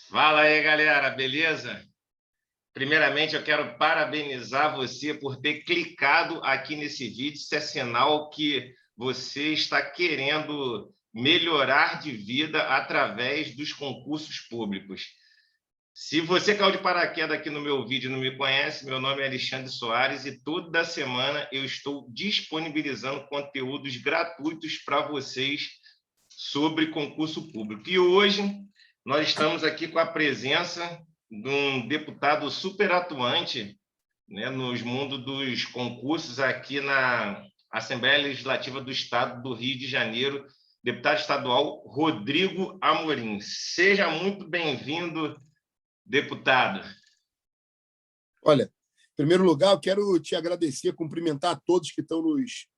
Fala aí, galera, beleza? Primeiramente, eu quero parabenizar você por ter clicado aqui nesse vídeo. Isso é sinal que você está querendo melhorar de vida através dos concursos públicos. Se você caiu de paraquedas aqui no meu vídeo e não me conhece, meu nome é Alexandre Soares e toda semana eu estou disponibilizando conteúdos gratuitos para vocês sobre concurso público. E hoje nós estamos aqui com a presença de um deputado super atuante, né, nos mundos dos concursos aqui na Assembleia Legislativa do Estado do Rio de Janeiro, deputado estadual Rodrigo Amorim. Seja muito bem-vindo, deputado. Olha, em primeiro lugar, eu quero te agradecer, cumprimentar a todos que estão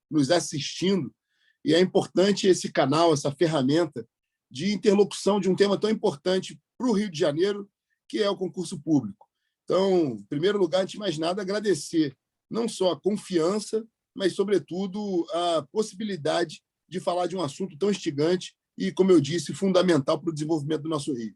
nos assistindo. E é importante esse canal, essa ferramenta de interlocução de um tema tão importante para o Rio de Janeiro, que é o concurso público. Então, em primeiro lugar, antes de mais nada, agradecer não só a confiança, mas, sobretudo, a possibilidade de falar de um assunto tão instigante e, como eu disse, fundamental para o desenvolvimento do nosso Rio.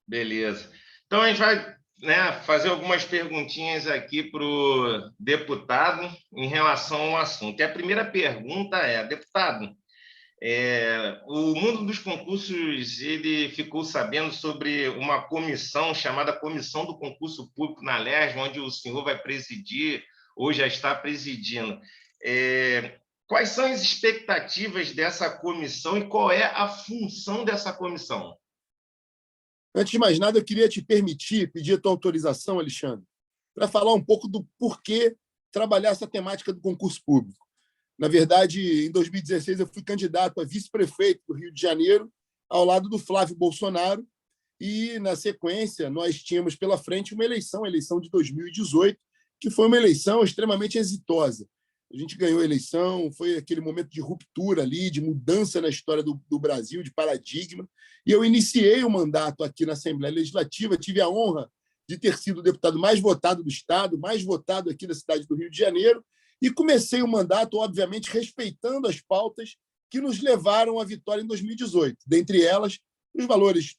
Beleza. Então, a gente vai, né, fazer algumas perguntinhas aqui para o deputado em relação ao assunto. E a primeira pergunta é, deputado, o mundo dos concursos ele ficou sabendo sobre uma comissão chamada Comissão do Concurso Público na LERJ, onde o senhor vai presidir ou já está presidindo. Quais são as expectativas dessa comissão e qual é a função dessa comissão? Antes de mais nada, eu queria te pedir a tua autorização, Alexandre, para falar um pouco do porquê trabalhar essa temática do concurso público. Na verdade, em 2016, eu fui candidato a vice-prefeito do Rio de Janeiro, ao lado do Flávio Bolsonaro, e, na sequência, nós tínhamos pela frente uma eleição, a eleição de 2018, que foi uma eleição extremamente exitosa. A gente ganhou a eleição, foi aquele momento de ruptura ali, de mudança na história do Brasil, de paradigma, e eu iniciei o mandato aqui na Assembleia Legislativa, tive a honra de ter sido o deputado mais votado do Estado, mais votado aqui da cidade do Rio de Janeiro, e comecei o mandato, obviamente, respeitando as pautas que nos levaram à vitória em 2018. Dentre elas, os valores,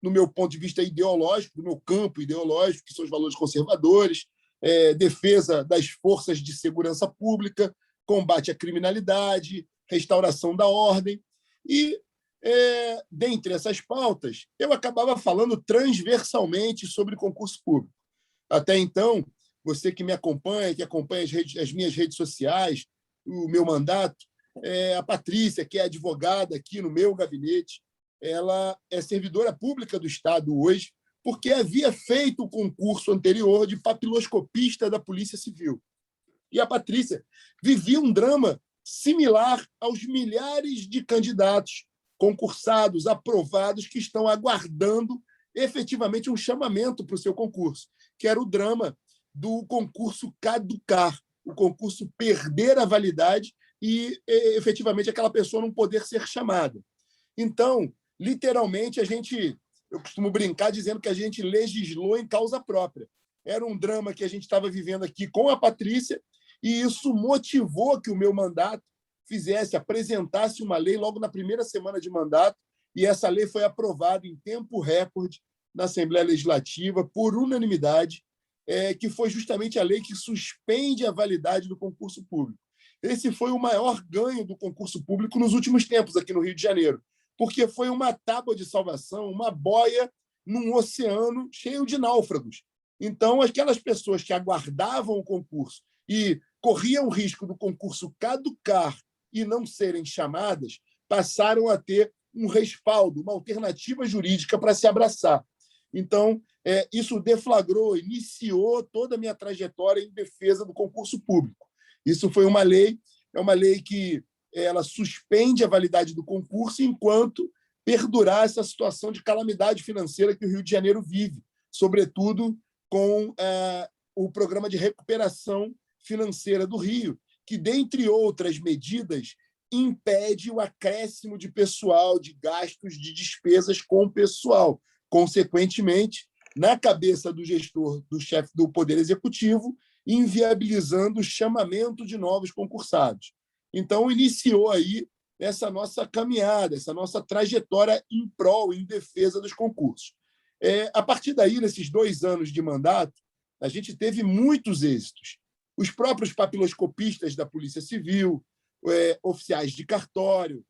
no meu ponto de vista ideológico, do meu campo ideológico, que são os valores conservadores, defesa das forças de segurança pública, combate à criminalidade, restauração da ordem. E, dentre essas pautas, eu acabava falando transversalmente sobre concurso público. Até então, você que me acompanha, que acompanha as minhas redes sociais, o meu mandato, a Patrícia, que é advogada aqui no meu gabinete, ela é servidora pública do Estado hoje, porque havia feito o concurso anterior de papiloscopista da Polícia Civil. E a Patrícia vivia um drama similar aos milhares de candidatos concursados, aprovados, que estão aguardando efetivamente um chamamento para o seu concurso, que era o drama do concurso caducar, o concurso perder a validade e, efetivamente, aquela pessoa não poder ser chamada. Então, literalmente, eu costumo brincar dizendo que a gente legislou em causa própria. Era um drama que a gente estava vivendo aqui com a Patrícia e isso motivou que o meu mandato apresentasse uma lei logo na primeira semana de mandato, e essa lei foi aprovada em tempo recorde na Assembleia Legislativa, por unanimidade, que foi justamente a lei que suspende a validade do concurso público. Esse foi o maior ganho do concurso público nos últimos tempos aqui no Rio de Janeiro, porque foi uma tábua de salvação, uma boia num oceano cheio de náufragos. Então, aquelas pessoas que aguardavam o concurso e corriam o risco do concurso caducar e não serem chamadas, passaram a ter um respaldo, uma alternativa jurídica para se abraçar. Então, isso deflagrou, iniciou toda a minha trajetória em defesa do concurso público. Isso foi uma lei que ela suspende a validade do concurso enquanto perdurar essa situação de calamidade financeira que o Rio de Janeiro vive, sobretudo com o programa de recuperação financeira do Rio, que, dentre outras medidas, impede o acréscimo de pessoal, de gastos, de despesas com o pessoal. Consequentemente, na cabeça do gestor, do chefe do Poder Executivo, inviabilizando o chamamento de novos concursados. Então, iniciou aí essa nossa caminhada, essa nossa trajetória em prol, em defesa dos concursos. A partir daí, nesses 2 anos de mandato, a gente teve muitos êxitos. Os próprios papiloscopistas da Polícia Civil, oficiais de cartório,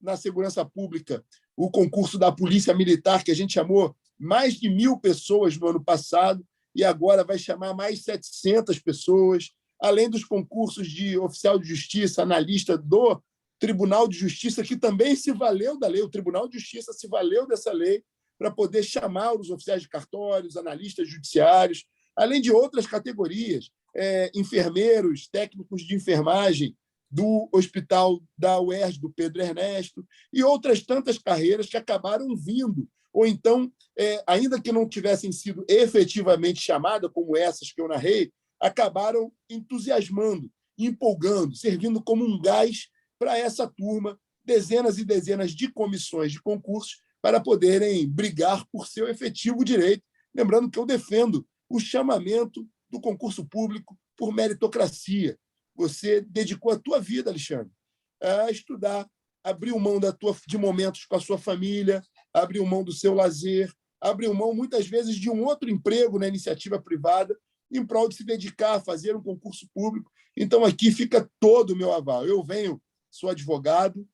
na segurança pública, o concurso da Polícia Militar, que a gente chamou mais de 1.000 pessoas no ano passado, e agora vai chamar mais 700 pessoas, além dos concursos de oficial de justiça, analista do Tribunal de Justiça, que também se valeu da lei, o Tribunal de Justiça se valeu dessa lei para poder chamar os oficiais de cartório, os analistas judiciários, além de outras categorias, enfermeiros, técnicos de enfermagem do Hospital da UERJ, do Pedro Ernesto, e outras tantas carreiras que acabaram vindo, ou então, ainda que não tivessem sido efetivamente chamadas, como essas que eu narrei, acabaram entusiasmando, empolgando, servindo como um gás para essa turma, dezenas e dezenas de comissões de concursos para poderem brigar por seu efetivo direito. Lembrando que eu defendo o chamamento do concurso público por meritocracia. Você dedicou a tua vida, Alexandre, a estudar, abriu mão de momentos com a sua família, abriu mão do seu lazer, abriu mão, muitas vezes, de um outro emprego na iniciativa privada, em prol de se dedicar a fazer um concurso público. Então, aqui fica todo o meu aval. Eu sou advogado,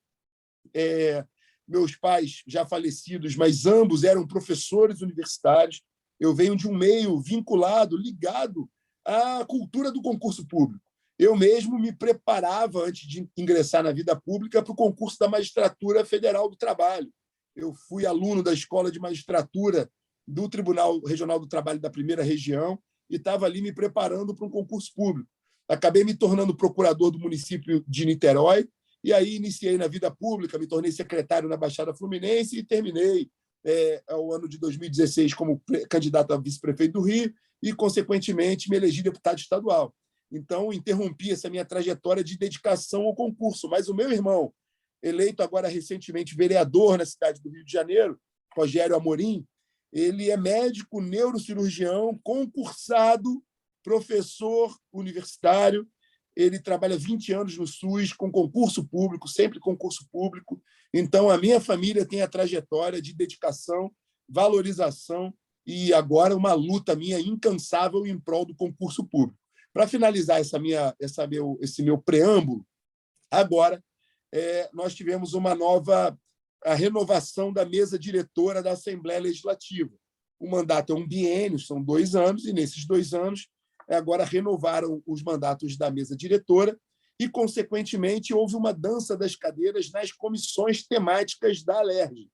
meus pais já falecidos, mas ambos eram professores universitários. Eu venho de um meio vinculado, ligado à cultura do concurso público. Eu mesmo me preparava, antes de ingressar na vida pública, para o concurso da Magistratura Federal do Trabalho. Eu fui aluno da Escola de Magistratura do Tribunal Regional do Trabalho da Primeira Região e estava ali me preparando para um concurso público. Acabei me tornando procurador do município de Niterói e aí iniciei na vida pública, me tornei secretário na Baixada Fluminense e terminei ao ano de 2016 como candidato a vice-prefeito do Rio e, consequentemente, me elegi deputado estadual. Então, interrompi essa minha trajetória de dedicação ao concurso. Mas o meu irmão, eleito agora recentemente vereador na cidade do Rio de Janeiro, Rogério Amorim, ele é médico, neurocirurgião, concursado, professor universitário. Ele trabalha 20 anos no SUS, com concurso público, sempre concurso público. Então, a minha família tem a trajetória de dedicação, valorização e agora uma luta minha incansável em prol do concurso público. Para finalizar esse meu preâmbulo, agora nós tivemos a renovação da mesa diretora da Assembleia Legislativa. O mandato é um biênio, são 2 anos, e nesses 2 anos agora renovaram os mandatos da mesa diretora e, consequentemente, houve uma dança das cadeiras nas comissões temáticas da Alerj.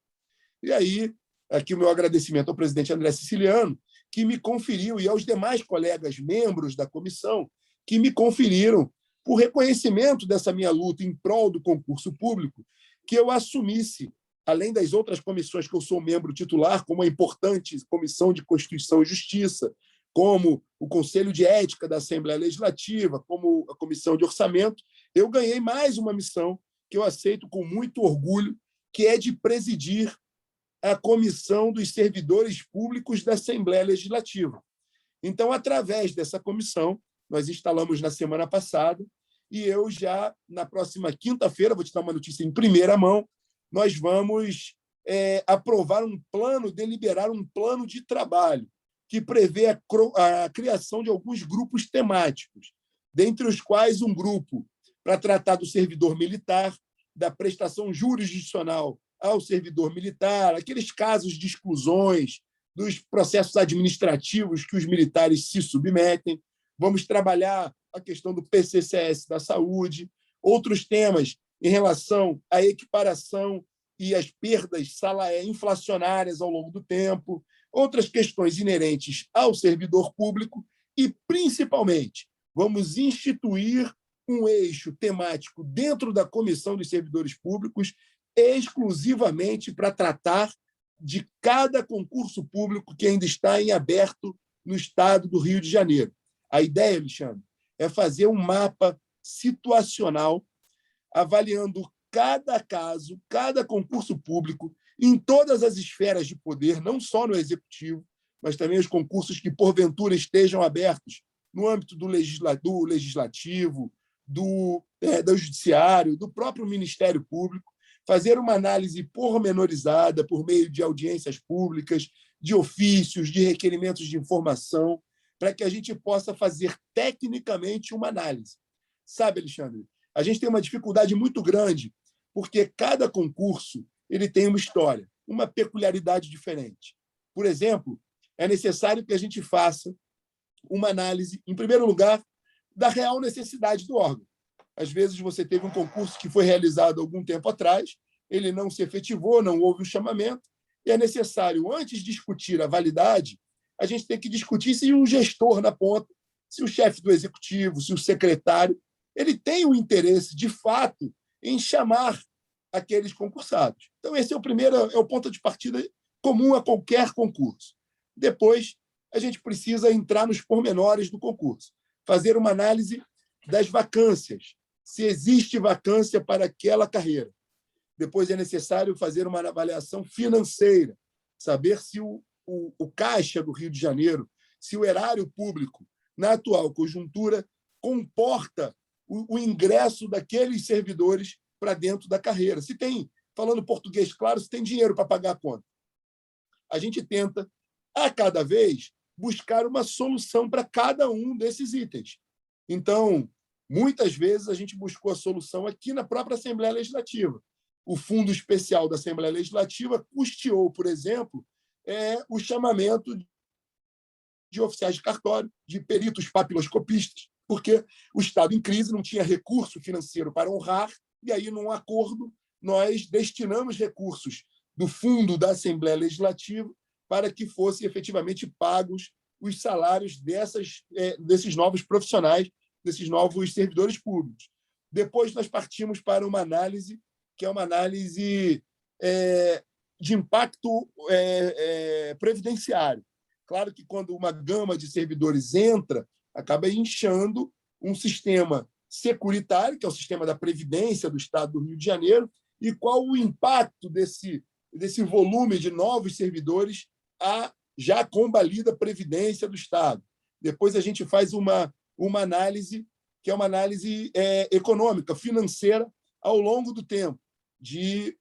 E aí, aqui o meu agradecimento ao presidente André Siciliano, que me conferiu, e aos demais colegas membros da comissão, que me conferiram, por reconhecimento dessa minha luta em prol do concurso público, que eu assumisse, além das outras comissões que eu sou membro titular, como a importante Comissão de Constituição e Justiça, como o Conselho de Ética da Assembleia Legislativa, como a Comissão de Orçamento, eu ganhei mais uma missão que eu aceito com muito orgulho, que é de presidir a Comissão dos Servidores Públicos da Assembleia Legislativa. Então, através dessa comissão, nós instalamos na semana passada, e eu já, na próxima quinta-feira, vou te dar uma notícia em primeira mão, nós vamos deliberar um plano de trabalho que prevê a criação de alguns grupos temáticos, dentre os quais um grupo para tratar do servidor militar, da prestação jurisdicional ao servidor militar, aqueles casos de exclusões, dos processos administrativos que os militares se submetem. Vamos trabalhar a questão do PCCS da saúde, outros temas em relação à equiparação e às perdas inflacionárias ao longo do tempo, outras questões inerentes ao servidor público e, principalmente, vamos instituir um eixo temático dentro da Comissão dos Servidores Públicos exclusivamente para tratar de cada concurso público que ainda está em aberto no estado do Rio de Janeiro. A ideia, Alexandre, é fazer um mapa situacional avaliando cada caso, cada concurso público, em todas as esferas de poder, não só no executivo, mas também os concursos que, porventura, estejam abertos no âmbito do legislativo, do judiciário, do próprio Ministério Público, fazer uma análise pormenorizada por meio de audiências públicas, de ofícios, de requerimentos de informação, para que a gente possa fazer tecnicamente uma análise. Sabe, Alexandre, a gente tem uma dificuldade muito grande, porque cada concurso ele tem uma história, uma peculiaridade diferente. Por exemplo, é necessário que a gente faça uma análise, em primeiro lugar, da real necessidade do órgão. Às vezes, você teve um concurso que foi realizado algum tempo atrás, ele não se efetivou, não houve o chamamento, e é necessário, antes de discutir a validade, a gente tem que discutir se o gestor na ponta, se o chefe do executivo, se o secretário, ele tem o interesse, de fato, em chamar aqueles concursados. Então, esse é o ponto de partida comum a qualquer concurso. Depois, a gente precisa entrar nos pormenores do concurso, fazer uma análise das vacâncias, se existe vacância para aquela carreira. Depois é necessário fazer uma avaliação financeira, saber se o Caixa do Rio de Janeiro, se o erário público, na atual conjuntura, comporta o ingresso daqueles servidores para dentro da carreira. Se tem, falando português claro, se tem dinheiro para pagar a conta. A gente tenta, a cada vez, buscar uma solução para cada um desses itens. Então, muitas vezes, a gente buscou a solução aqui na própria Assembleia Legislativa. O Fundo Especial da Assembleia Legislativa custeou, por exemplo, o chamamento de oficiais de cartório, de peritos papiloscopistas, porque o Estado em crise não tinha recurso financeiro para honrar, e aí, num acordo, nós destinamos recursos do fundo da Assembleia Legislativa para que fossem efetivamente pagos os salários desses novos profissionais, desses novos servidores públicos. Depois, nós partimos para uma análise, que é uma análise de impacto previdenciário. Claro que, quando uma gama de servidores entra, acaba inchando um sistema securitário, que é o sistema da Previdência do Estado do Rio de Janeiro, e qual o impacto desse volume de novos servidores à já combalida Previdência do Estado. Depois, a gente faz uma análise, que é uma análise econômica, financeira, ao longo do tempo, de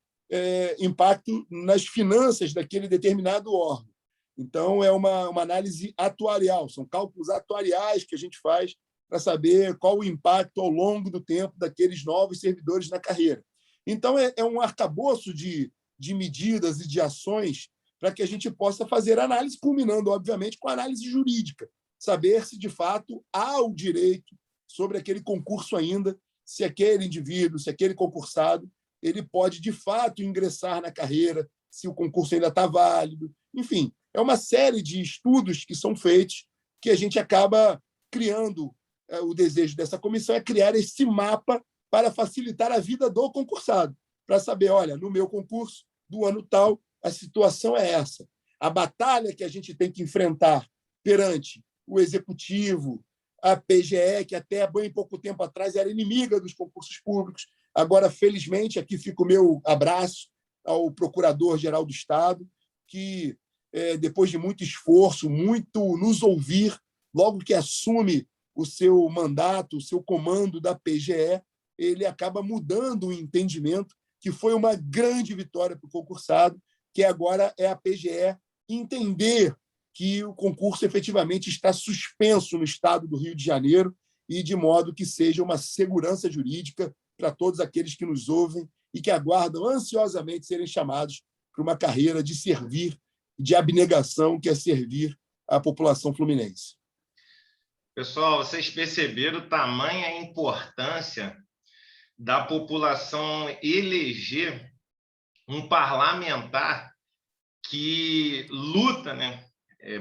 impacto nas finanças daquele determinado órgão. Então, é uma análise atuarial, são cálculos atuariais que a gente faz para saber qual o impacto ao longo do tempo daqueles novos servidores na carreira. Então, é um arcabouço de medidas e de ações para que a gente possa fazer análise, culminando, obviamente, com a análise jurídica, saber se, de fato, há o direito sobre aquele concurso ainda, se aquele indivíduo, se aquele concursado, ele pode, de fato, ingressar na carreira, se o concurso ainda está válido. Enfim, é uma série de estudos que são feitos que a gente acaba criando. O desejo dessa comissão é criar esse mapa para facilitar a vida do concursado, para saber, olha, no meu concurso do ano tal, a situação é essa. A batalha que a gente tem que enfrentar perante o Executivo, a PGE, que até bem pouco tempo atrás era inimiga dos concursos públicos. Agora, felizmente, aqui fica o meu abraço ao Procurador-Geral do Estado, que, depois de muito esforço, muito nos ouvir, logo que assume o seu mandato, o seu comando da PGE, ele acaba mudando o entendimento, que foi uma grande vitória para o concursado, que agora é a PGE entender que o concurso efetivamente está suspenso no Estado do Rio de Janeiro e de modo que seja uma segurança jurídica para todos aqueles que nos ouvem e que aguardam ansiosamente serem chamados para uma carreira de servir, de abnegação, que é servir a população fluminense. Pessoal, vocês perceberam tamanha importância da população eleger um parlamentar que luta, né,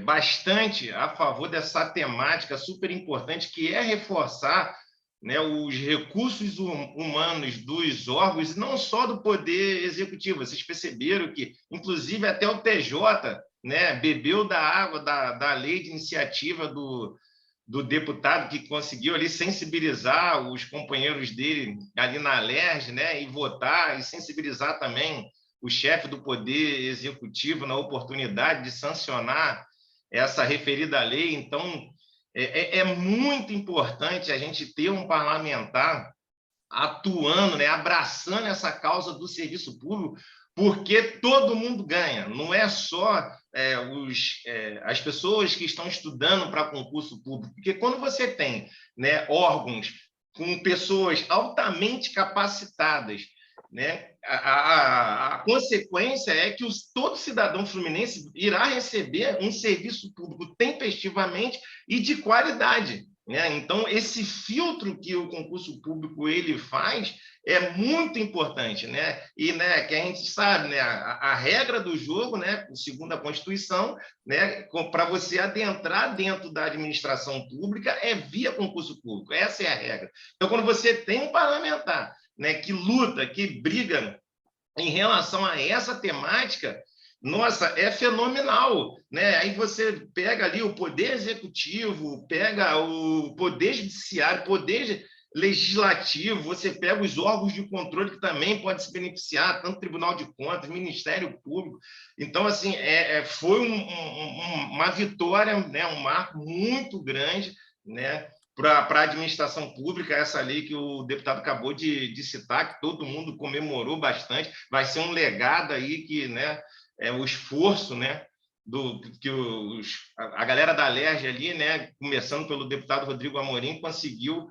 bastante a favor dessa temática super importante, que é reforçar, né, os recursos humanos dos órgãos, não só do Poder Executivo. Vocês perceberam que, inclusive, até o TJ, né, bebeu da água da lei de iniciativa do deputado, que conseguiu ali sensibilizar os companheiros dele ali na Alerj, né, e votar, e sensibilizar também o chefe do Poder Executivo na oportunidade de sancionar essa referida lei. Então, é muito importante a gente ter um parlamentar atuando, né, abraçando essa causa do serviço público, porque todo mundo ganha, não é só as pessoas que estão estudando para concurso público, porque quando você tem, né, órgãos com pessoas altamente capacitadas, né, a consequência é que todo cidadão fluminense irá receber um serviço público tempestivamente e de qualidade. Né? Então, esse filtro que o concurso público ele faz é muito importante, né? E, né, que a gente sabe, né, a regra do jogo, né, segundo a Constituição, né, para você adentrar dentro da administração pública é via concurso público. Essa é a regra. Então, quando você tem um parlamentar, né, que luta, que briga em relação a essa temática, nossa, é fenomenal, né? Aí você pega ali o poder executivo, pega o poder judiciário, poder legislativo, você pega os órgãos de controle que também podem se beneficiar, tanto Tribunal de Contas, Ministério Público. Então, assim, foi uma vitória, né? Um marco muito grande, né? Para a administração pública, essa lei que o deputado acabou de citar, que todo mundo comemorou bastante, vai ser um legado aí que, né, o esforço, né, que a galera da Alerj ali, né, começando pelo deputado Rodrigo Amorim, conseguiu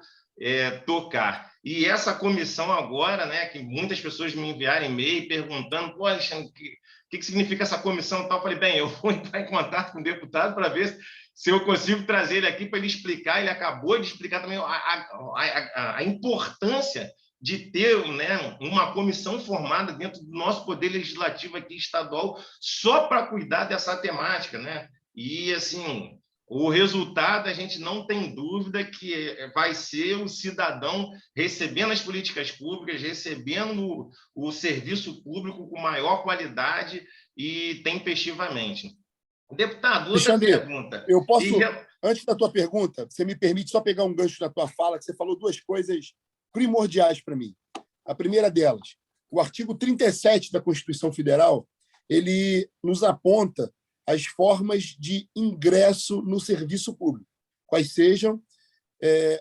tocar. E essa comissão agora, né, que muitas pessoas me enviaram e-mail perguntando, pô, Alexandre, o que significa essa comissão e tal? Eu falei, bem, eu vou entrar em contato com o deputado para ver se eu consigo trazer ele aqui para ele explicar. Ele acabou de explicar também a importância de ter, né, uma comissão formada dentro do nosso poder legislativo aqui estadual só para cuidar dessa temática, né? E, assim, o resultado, a gente não tem dúvida que vai ser o cidadão recebendo as políticas públicas, recebendo o serviço público com maior qualidade e tempestivamente. Deputado, outra Alexandre, pergunta. eu posso, antes da tua pergunta, você me permite só pegar um gancho na tua fala, que você falou duas coisas primordiais para mim. A primeira delas, o artigo 37 da Constituição Federal, ele nos aponta as formas de ingresso no serviço público, quais sejam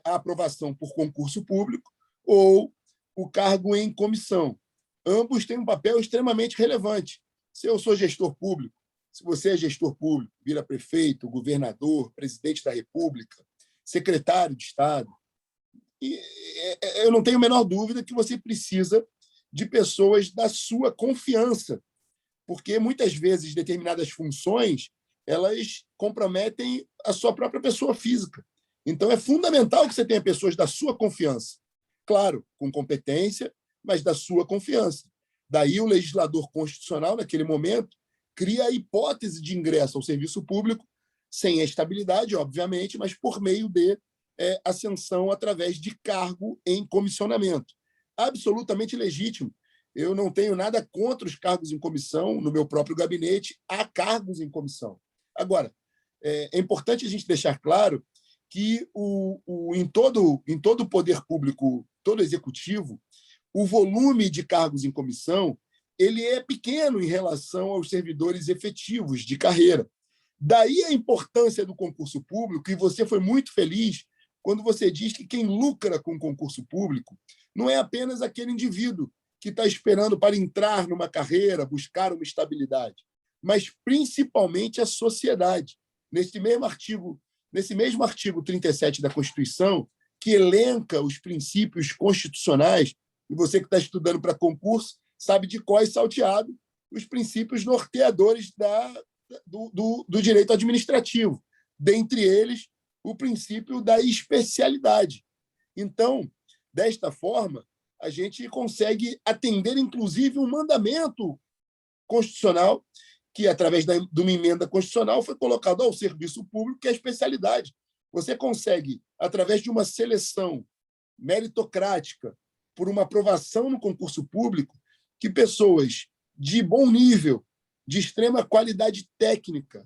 a aprovação por concurso público ou o cargo em comissão. Ambos têm um papel extremamente relevante. Se eu sou gestor público, se você é gestor público, vira prefeito, governador, presidente da República, secretário de Estado, e eu não tenho a menor dúvida que você precisa de pessoas da sua confiança, porque muitas vezes determinadas funções elas comprometem a sua própria pessoa física. Então, é fundamental que você tenha pessoas da sua confiança. Claro, com competência, mas da sua confiança. Daí o legislador constitucional, naquele momento, cria a hipótese de ingresso ao serviço público, sem a estabilidade, obviamente, mas por meio de ascensão através de cargo em comissionamento. Absolutamente legítimo. Eu não tenho nada contra os cargos em comissão, no meu próprio gabinete, há cargos em comissão. Agora, é importante a gente deixar claro que em todo o poder público, todo executivo, o volume de cargos em comissão ele é pequeno em relação aos servidores efetivos de carreira. Daí a importância do concurso público, e você foi muito feliz quando você diz que quem lucra com o concurso público não é apenas aquele indivíduo que está esperando para entrar numa carreira, buscar uma estabilidade, mas principalmente a sociedade. Nesse mesmo artigo 37 da Constituição, que elenca os princípios constitucionais, e você que está estudando para concurso sabe de cor e salteado os princípios norteadores do direito administrativo, dentre eles o princípio da especialidade. Então, desta forma, a gente consegue atender, inclusive, um mandamento constitucional que, através de uma emenda constitucional, foi colocado ao serviço público, que é a especialidade. Você consegue, através de uma seleção meritocrática, por uma aprovação no concurso público, que pessoas de bom nível, de extrema qualidade técnica,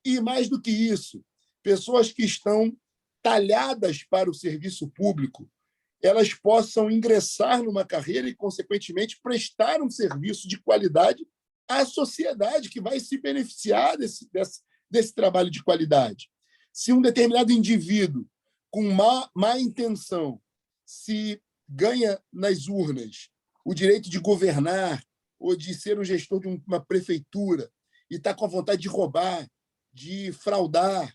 e, mais do que isso, pessoas que estão talhadas para o serviço público, elas possam ingressar numa carreira e, consequentemente, prestar um serviço de qualidade à sociedade que vai se beneficiar desse trabalho de qualidade. Se um determinado indivíduo com má intenção se ganha nas urnas o direito de governar ou de ser um gestor de uma prefeitura e está com a vontade de roubar, de fraudar,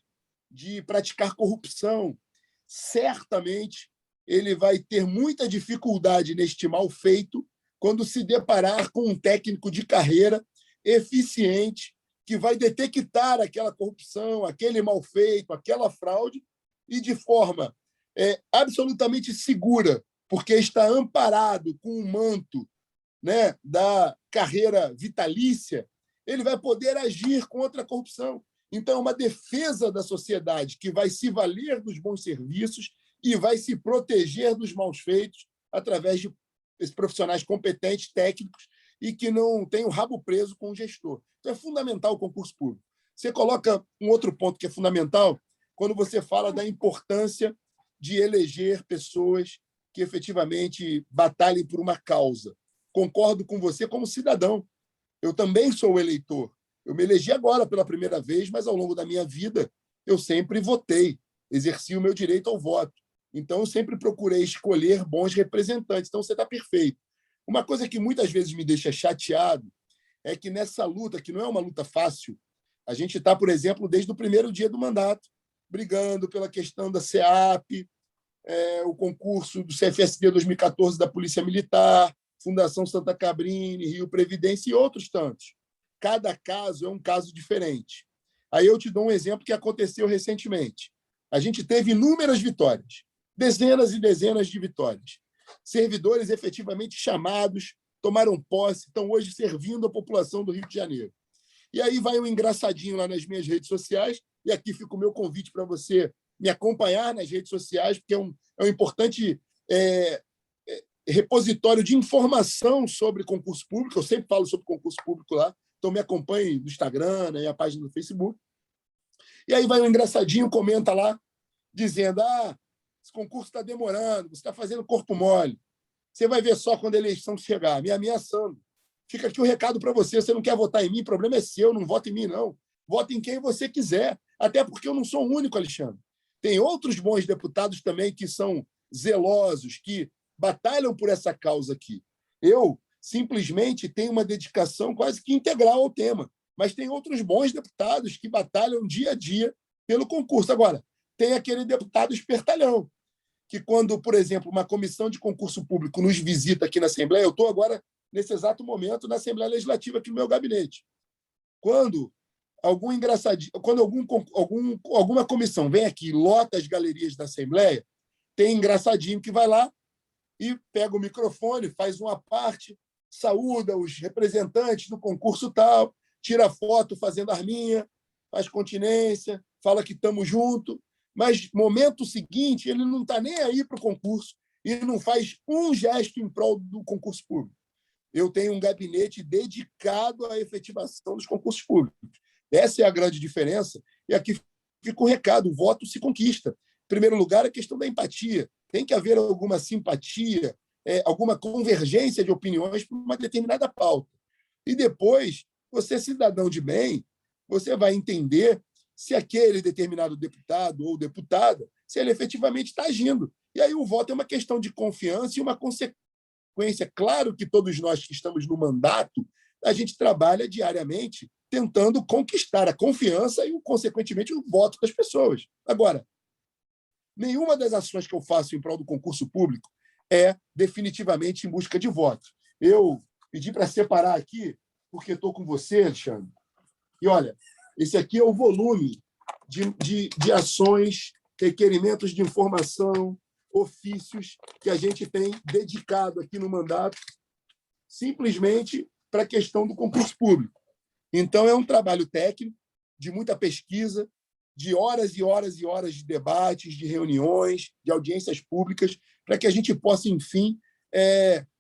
de praticar corrupção, certamente ele vai ter muita dificuldade neste mal feito quando se deparar com um técnico de carreira eficiente que vai detectar aquela corrupção, aquele mal feito, aquela fraude e de forma absolutamente segura, porque está amparado com o manto, né, da carreira vitalícia, ele vai poder agir contra a corrupção. Então, é uma defesa da sociedade que vai se valer dos bons serviços e vai se proteger dos maus feitos através de profissionais competentes, técnicos, e que não têm o rabo preso com o gestor. Então, é fundamental o concurso público. Você coloca um outro ponto que é fundamental quando você fala da importância de eleger pessoas que efetivamente batalhem por uma causa. Concordo com você como cidadão. Eu também sou eleitor. Eu me elegi agora pela primeira vez, mas ao longo da minha vida eu sempre votei, exerci o meu direito ao voto. Então, eu sempre procurei escolher bons representantes. Então, você está perfeito. Uma coisa que muitas vezes me deixa chateado é que nessa luta, que não é uma luta fácil, a gente está, por exemplo, desde o primeiro dia do mandato, brigando pela questão da SEAP, o concurso do CFSD 2014 da Polícia Militar, Fundação Santa Cabrini, Rio Previdência e outros tantos. Cada caso é um caso diferente. Aí eu te dou um exemplo que aconteceu recentemente. A gente teve inúmeras vitórias, dezenas e dezenas de vitórias. Servidores efetivamente chamados, tomaram posse, estão hoje servindo a população do Rio de Janeiro. E aí vai um engraçadinho lá nas minhas redes sociais, e aqui fica o meu convite para você me acompanhar nas redes sociais, porque é um importante repositório de informação sobre concurso público. Eu sempre falo sobre concurso público lá, então me acompanhe no Instagram, na minha página no Facebook. E aí vai um engraçadinho, comenta lá, dizendo: esse concurso está demorando, você está fazendo corpo mole. Você vai ver só quando a eleição chegar, me ameaçando. Fica aqui o recado para você: você não quer votar em mim, o problema é seu, não vota em mim, não. Vota em quem você quiser, até porque eu não sou o único, Alexandre. Tem outros bons deputados também que são zelosos, que batalham por essa causa aqui. Eu simplesmente tenho uma dedicação quase que integral ao tema, mas tem outros bons deputados que batalham dia a dia pelo concurso. Agora, tem aquele deputado espertalhão, que quando, por exemplo, uma comissão de concurso público nos visita aqui na Assembleia, eu estou agora, nesse exato momento, na Assembleia Legislativa, aqui no meu gabinete. Quando alguma comissão vem aqui e lota as galerias da Assembleia, tem engraçadinho que vai lá e pega o microfone, faz uma parte, saúda os representantes do concurso tal, tira foto fazendo arminha, faz continência, fala que estamos juntos, mas no momento seguinte ele não está nem aí para o concurso e não faz um gesto em prol do concurso público. Eu tenho um gabinete dedicado à efetivação dos concursos públicos. Essa é a grande diferença. E aqui fica o recado: o voto se conquista. Em primeiro lugar, a questão da empatia. Tem que haver alguma simpatia, alguma convergência de opiniões para uma determinada pauta. E depois, você, cidadão de bem, você vai entender se aquele determinado deputado ou deputada, se ele efetivamente está agindo. E aí o voto é uma questão de confiança e uma consequência. Claro que todos nós que estamos no mandato, a gente trabalha diariamente tentando conquistar a confiança e, consequentemente, o voto das pessoas. Agora, nenhuma das ações que eu faço em prol do concurso público é definitivamente em busca de votos. Eu pedi para separar aqui, porque estou com você, Alexandre. E, olha, esse aqui é o volume de ações, requerimentos de informação, ofícios que a gente tem dedicado aqui no mandato simplesmente para a questão do concurso público. Então, é um trabalho técnico, de muita pesquisa, de horas e horas e horas de debates, de reuniões, de audiências públicas, para que a gente possa, enfim,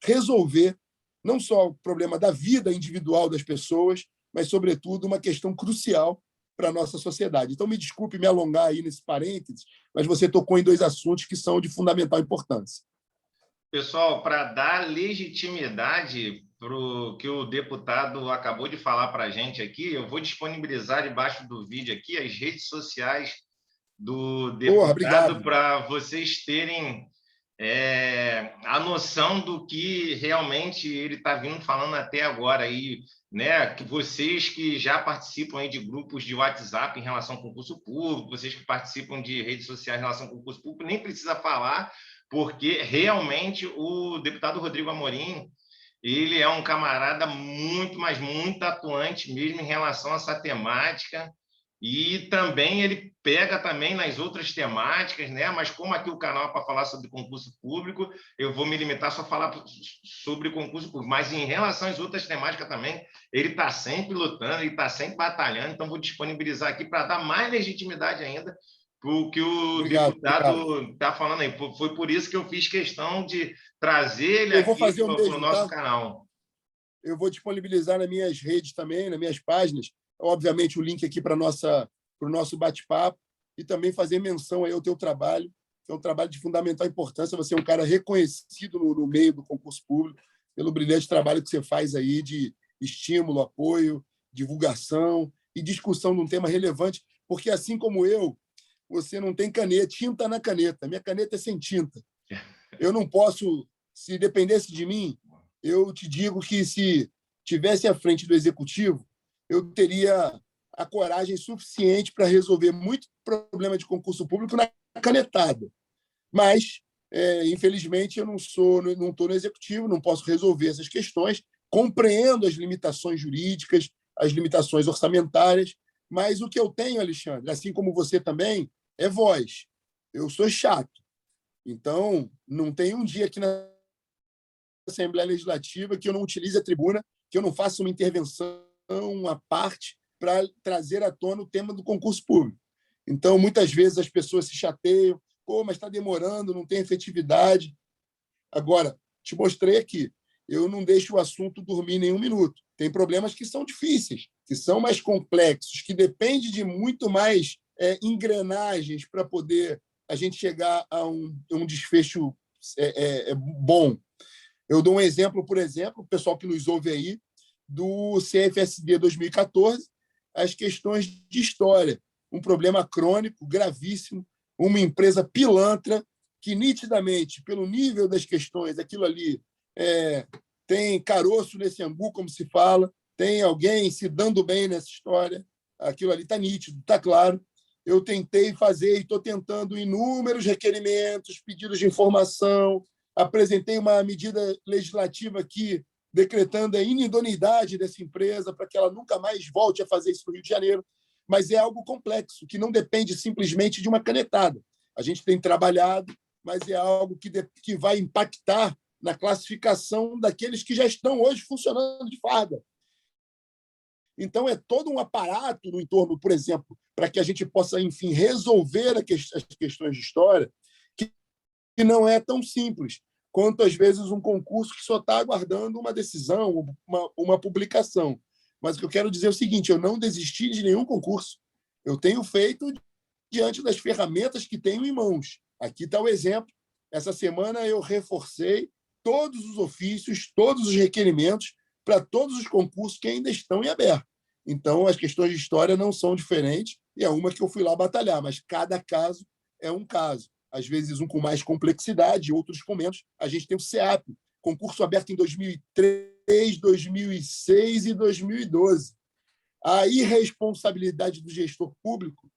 resolver não só o problema da vida individual das pessoas, mas, sobretudo, uma questão crucial para a nossa sociedade. Então, me desculpe me alongar aí nesse parênteses, mas você tocou em dois assuntos que são de fundamental importância. Pessoal, para dar legitimidade para o que o deputado acabou de falar para a gente aqui, eu vou disponibilizar debaixo do vídeo aqui as redes sociais do deputado para vocês terem a noção do que realmente ele está vindo falando até agora aí, né? Que vocês que já participam aí de grupos de WhatsApp em relação ao concurso público, vocês que participam de redes sociais em relação ao concurso público, nem precisa falar, porque realmente o deputado Rodrigo Amorim, ele é um camarada muito, mas muito atuante mesmo em relação a essa temática, e também ele pega também nas outras temáticas, né? Mas como aqui o canal é para falar sobre concurso público, eu vou me limitar só a falar sobre concurso público, mas em relação às outras temáticas também, ele está sempre lutando, ele está sempre batalhando, então vou disponibilizar aqui para dar mais legitimidade ainda para o que o Obrigado, obrigado. deputado está falando aí. Foi por isso que eu fiz questão de trazer ele Eu vou aqui fazer o para o mesmo, nosso tá? canal. Eu vou disponibilizar nas minhas redes também, nas minhas páginas, obviamente o link aqui para o nosso bate-papo, e também fazer menção aí ao teu trabalho, que é um trabalho de fundamental importância. Você é um cara reconhecido no meio do concurso público pelo brilhante trabalho que você faz aí de estímulo, apoio, divulgação e discussão de um tema relevante, porque assim como eu, você não tem caneta, tinta na caneta. Minha caneta é sem tinta. Eu não posso, se dependesse de mim, eu te digo que se tivesse à frente do executivo, eu teria a coragem suficiente para resolver muito problema de concurso público na canetada. Mas, infelizmente, eu não estou no executivo, não posso resolver essas questões, compreendo as limitações jurídicas, as limitações orçamentárias, mas o que eu tenho, Alexandre, assim como você também, é voz. Eu sou chato. Então, não tem um dia aqui na Assembleia Legislativa que eu não utilize a tribuna, que eu não faça uma intervenção à parte para trazer à tona o tema do concurso público. Então, muitas vezes as pessoas se chateiam, mas está demorando, não tem efetividade. Agora, te mostrei aqui, eu não deixo o assunto dormir nenhum minuto. Tem problemas que são difíceis, que são mais complexos, que dependem de muito mais engrenagens para poder a gente chegar a um desfecho bom. Eu dou um exemplo, por exemplo, o pessoal que nos ouve aí, do CFSD 2014, as questões de história. Um problema crônico, gravíssimo, uma empresa pilantra que, nitidamente, pelo nível das questões, aquilo ali tem caroço nesse angu, como se fala, tem alguém se dando bem nessa história, aquilo ali está nítido, está claro. Eu tentei fazer e estou tentando inúmeros requerimentos, pedidos de informação, apresentei uma medida legislativa aqui decretando a inidoneidade dessa empresa para que ela nunca mais volte a fazer isso no Rio de Janeiro, mas é algo complexo, que não depende simplesmente de uma canetada. A gente tem trabalhado, mas é algo que vai impactar na classificação daqueles que já estão hoje funcionando de farda. Então, é todo um aparato no entorno, por exemplo, para que a gente possa, enfim, resolver as questões de história, que não é tão simples quanto, às vezes, um concurso que só está aguardando uma decisão, uma publicação. Mas o que eu quero dizer é o seguinte, eu não desisti de nenhum concurso. Eu tenho feito diante das ferramentas que tenho em mãos. Aqui está o exemplo. Essa semana eu reforcei todos os ofícios, todos os requerimentos para todos os concursos que ainda estão em aberto. Então, as questões de história não são diferentes, e é uma que eu fui lá batalhar, mas cada caso é um caso. Às vezes, um com mais complexidade, outros com menos. A gente tem o CEAP, concurso aberto em 2003, 2006 e 2012. A irresponsabilidade do gestor público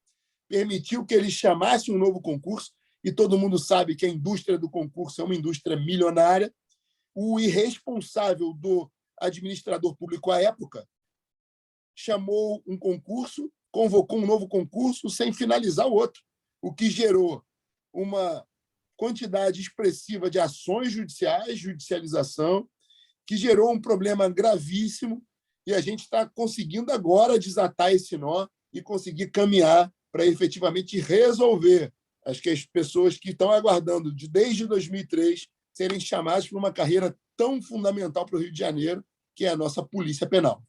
permitiu que ele chamasse um novo concurso, e todo mundo sabe que a indústria do concurso é uma indústria milionária. O irresponsável do administrador público à época chamou um concurso, convocou um novo concurso sem finalizar o outro, o que gerou uma quantidade expressiva de ações judiciais, judicialização, que gerou um problema gravíssimo, e a gente está conseguindo agora desatar esse nó e conseguir caminhar para efetivamente resolver as pessoas que estão aguardando desde 2003 serem chamadas para uma carreira tão fundamental para o Rio de Janeiro, que é a nossa Polícia Penal.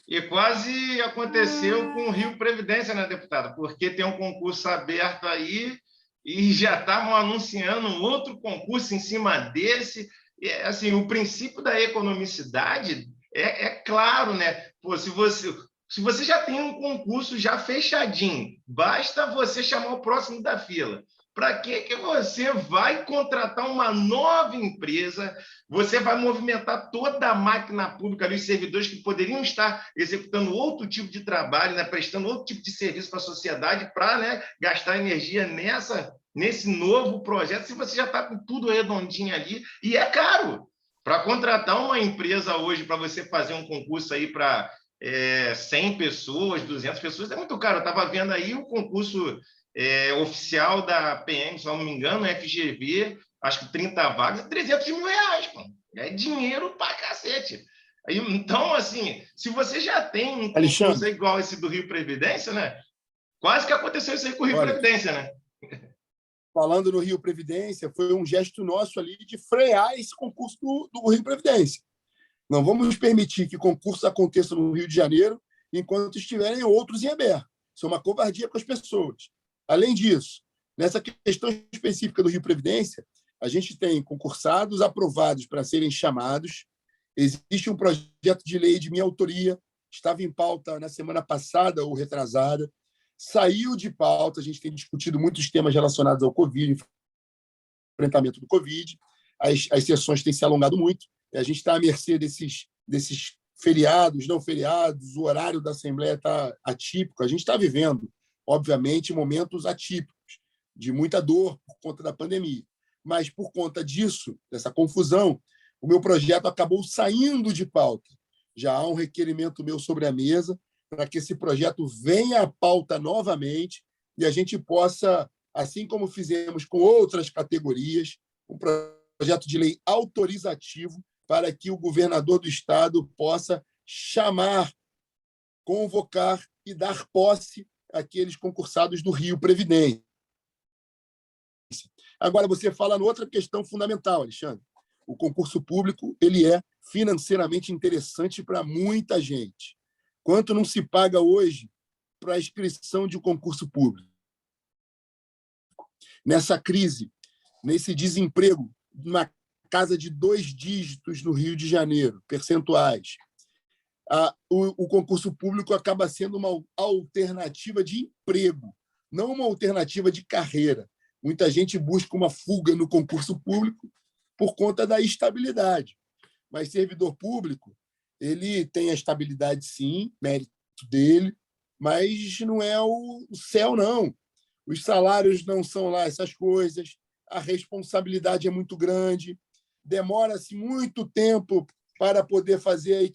E quase aconteceu com o Rio Previdência, né, deputada? Porque tem um concurso aberto aí e já estavam anunciando um outro concurso em cima desse. E, assim, o princípio da economicidade é claro, né? Pô, se você já tem um concurso já fechadinho, basta você chamar o próximo da fila. Para que você vai contratar uma nova empresa? Você vai movimentar toda a máquina pública ali, os servidores que poderiam estar executando outro tipo de trabalho, né, prestando outro tipo de serviço para a sociedade, para, né, gastar energia nesse novo projeto, se você já está com tudo redondinho ali, e é caro. Para contratar uma empresa hoje, para você fazer um concurso aí para 100 pessoas, 200 pessoas, é muito caro. Eu estava vendo aí o concurso oficial da PM, se não me engano, FGV, acho que 30 vagas, R$ 300 mil, pô. É dinheiro pra cacete. Aí, então, assim, se você já tem um concurso Alexandre, igual esse do Rio Previdência, né? Quase que aconteceu isso aí com o Rio olha, Previdência, né? falando no Rio Previdência, foi um gesto nosso ali de frear esse concurso do Rio Previdência. Não vamos permitir que concursos aconteçam no Rio de Janeiro enquanto estiverem outros em aberto. Isso é uma covardia com as pessoas. Além disso, nessa questão específica do Rio Previdência, a gente tem concursados aprovados para serem chamados. Existe um projeto de lei de minha autoria, estava em pauta na semana passada ou retrasada, saiu de pauta, a gente tem discutido muitos temas relacionados ao Covid, enfrentamento do Covid, as sessões têm se alongado muito, a gente está à mercê desses feriados, não feriados, o horário da Assembleia está atípico, a gente está vivendo, obviamente, momentos atípicos, de muita dor por conta da pandemia. Mas, por conta disso, dessa confusão, o meu projeto acabou saindo de pauta. Já há um requerimento meu sobre a mesa para que esse projeto venha à pauta novamente e a gente possa, assim como fizemos com outras categorias, um projeto de lei autorizativo para que o governador do estado possa chamar, convocar e dar posse àqueles concursados do Rio Previdência. Agora, você fala em outra questão fundamental, Alexandre. O concurso público ele é financeiramente interessante para muita gente. Quanto não se paga hoje para a inscrição de um concurso público? Nessa crise, nesse desemprego, uma casa de 2 dígitos no Rio de Janeiro, percentuais, o concurso público acaba sendo uma alternativa de emprego, não uma alternativa de carreira. Muita gente busca uma fuga no concurso público por conta da estabilidade. Mas servidor público, ele tem a estabilidade, sim, mérito dele, mas não é o céu, não. Os salários não são lá essas coisas, a responsabilidade é muito grande, demora-se muito tempo para poder fazer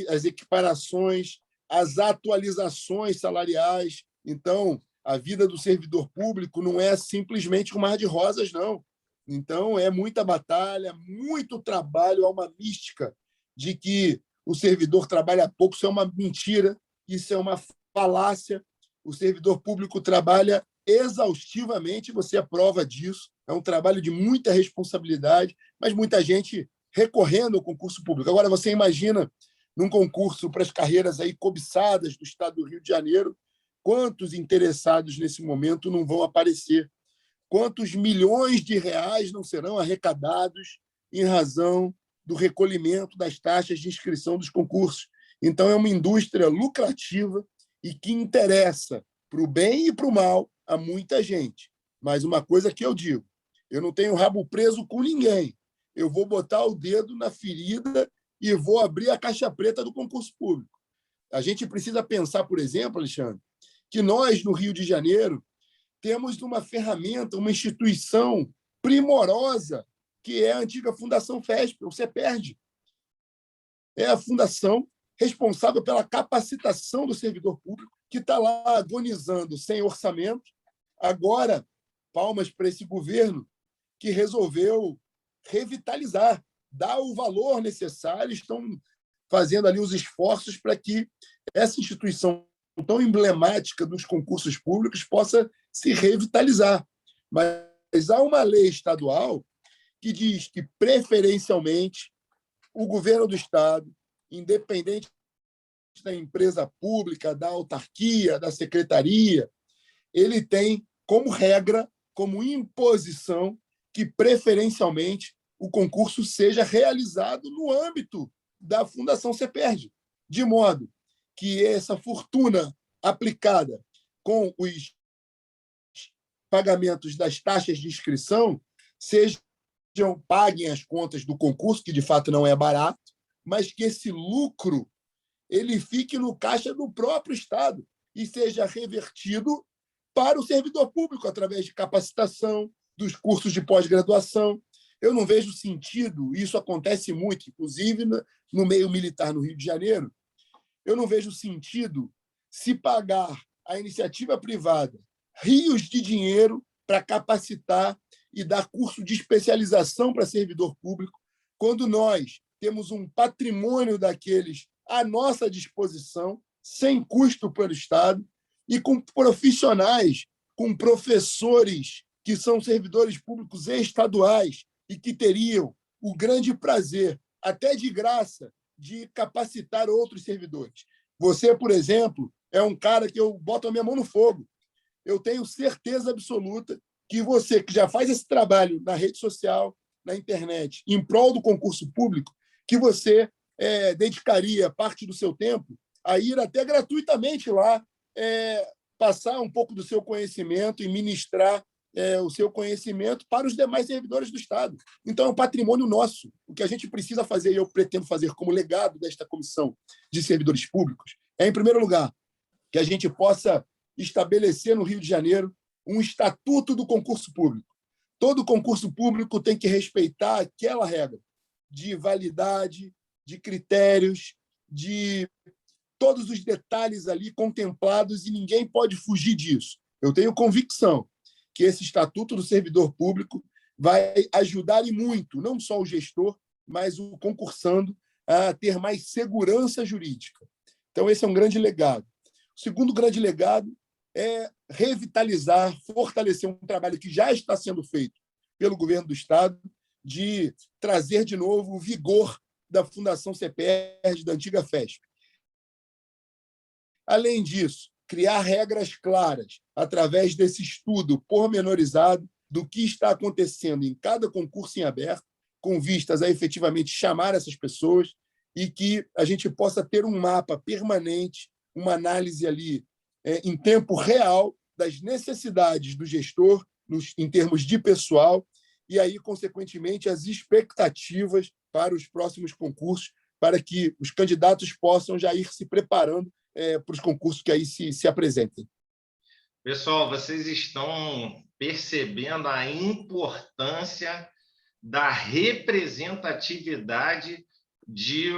as equiparações, as atualizações salariais. Então, a vida do servidor público não é simplesmente um mar de rosas, não. Então, é muita batalha, muito trabalho, há uma mística de que o servidor trabalha pouco, isso é uma mentira, isso é uma falácia. O servidor público trabalha exaustivamente, você é prova disso. É um trabalho de muita responsabilidade, mas muita gente recorrendo ao concurso público. Agora, você imagina, num concurso para as carreiras aí cobiçadas do estado do Rio de Janeiro, quantos interessados nesse momento não vão aparecer? Quantos milhões de reais não serão arrecadados em razão do recolhimento das taxas de inscrição dos concursos? Então, é uma indústria lucrativa e que interessa para o bem e para o mal a muita gente. Mas uma coisa que eu digo, eu não tenho rabo preso com ninguém. Eu vou botar o dedo na ferida e vou abrir a caixa preta do concurso público. A gente precisa pensar, por exemplo, Alexandre, que nós, no Rio de Janeiro, temos uma ferramenta, uma instituição primorosa, que é a antiga Fundação FESP, o CEPERD. É a fundação responsável pela capacitação do servidor público, que está lá agonizando sem orçamento. Agora, palmas para esse governo que resolveu revitalizar, dar o valor necessário, estão fazendo ali os esforços para que essa instituição tão emblemática dos concursos públicos possa se revitalizar. Mas há uma lei estadual que diz que, preferencialmente, o governo do Estado, independente da empresa pública, da autarquia, da secretaria, ele tem como regra, como imposição, que, preferencialmente, o concurso seja realizado no âmbito da Fundação CEPERD, de modo que essa fortuna aplicada com os pagamentos das taxas de inscrição paguem as contas do concurso, que de fato não é barato, mas que esse lucro ele fique no caixa do próprio Estado e seja revertido para o servidor público através de capacitação, dos cursos de pós-graduação. Eu não vejo sentido, isso acontece muito, inclusive no meio militar no Rio de Janeiro, eu não vejo sentido se pagar à iniciativa privada rios de dinheiro para capacitar e dar curso de especialização para servidor público, quando nós temos um patrimônio daqueles à nossa disposição, sem custo para o Estado, e com profissionais, com professores que são servidores públicos estaduais e que teriam o grande prazer, até de graça, de capacitar outros servidores. Você, por exemplo, é um cara que eu boto a minha mão no fogo. Eu tenho certeza absoluta que você, que já faz esse trabalho na rede social, na internet, em prol do concurso público, que você dedicaria parte do seu tempo a ir até gratuitamente lá passar um pouco do seu conhecimento e ministrar o seu conhecimento para os demais servidores do Estado. Então, é um patrimônio nosso. O que a gente precisa fazer, e eu pretendo fazer como legado desta comissão de servidores públicos, é, em primeiro lugar, que a gente possa estabelecer no Rio de Janeiro um estatuto do concurso público. Todo concurso público tem que respeitar aquela regra de validade, de critérios, de todos os detalhes ali contemplados, e ninguém pode fugir disso. Eu tenho convicção que esse Estatuto do Servidor Público vai ajudar e muito, não só o gestor, mas o concursando a ter mais segurança jurídica. Então, esse é um grande legado. O segundo grande legado é revitalizar, fortalecer um trabalho que já está sendo feito pelo governo do Estado, de trazer de novo o vigor da Fundação CEPERJ, da antiga FESP. Além disso, criar regras claras através desse estudo pormenorizado do que está acontecendo em cada concurso em aberto, com vistas a efetivamente chamar essas pessoas, e que a gente possa ter um mapa permanente, uma análise ali em tempo real das necessidades do gestor em termos de pessoal e aí, consequentemente, as expectativas para os próximos concursos, para que os candidatos possam já ir se preparando para os concursos que aí se apresentem. Pessoal, vocês estão percebendo a importância da representatividade de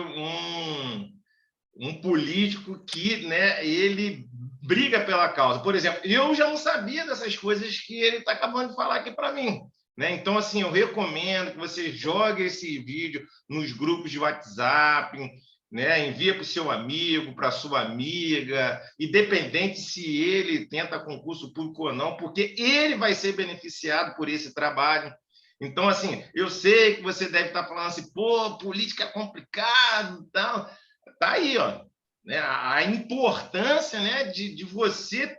um político que, né, ele briga pela causa. Por exemplo, eu já não sabia dessas coisas que ele está acabando de falar aqui para mim. Né? Então, assim, eu recomendo que você jogue esse vídeo nos grupos de WhatsApp, né? Envia para o seu amigo, para a sua amiga, independente se ele tenta concurso público ou não, porque ele vai ser beneficiado por esse trabalho. Então, assim, eu sei que você deve estar falando assim, pô, política é complicado e tal. Está aí, ó, né? A importância, né, de você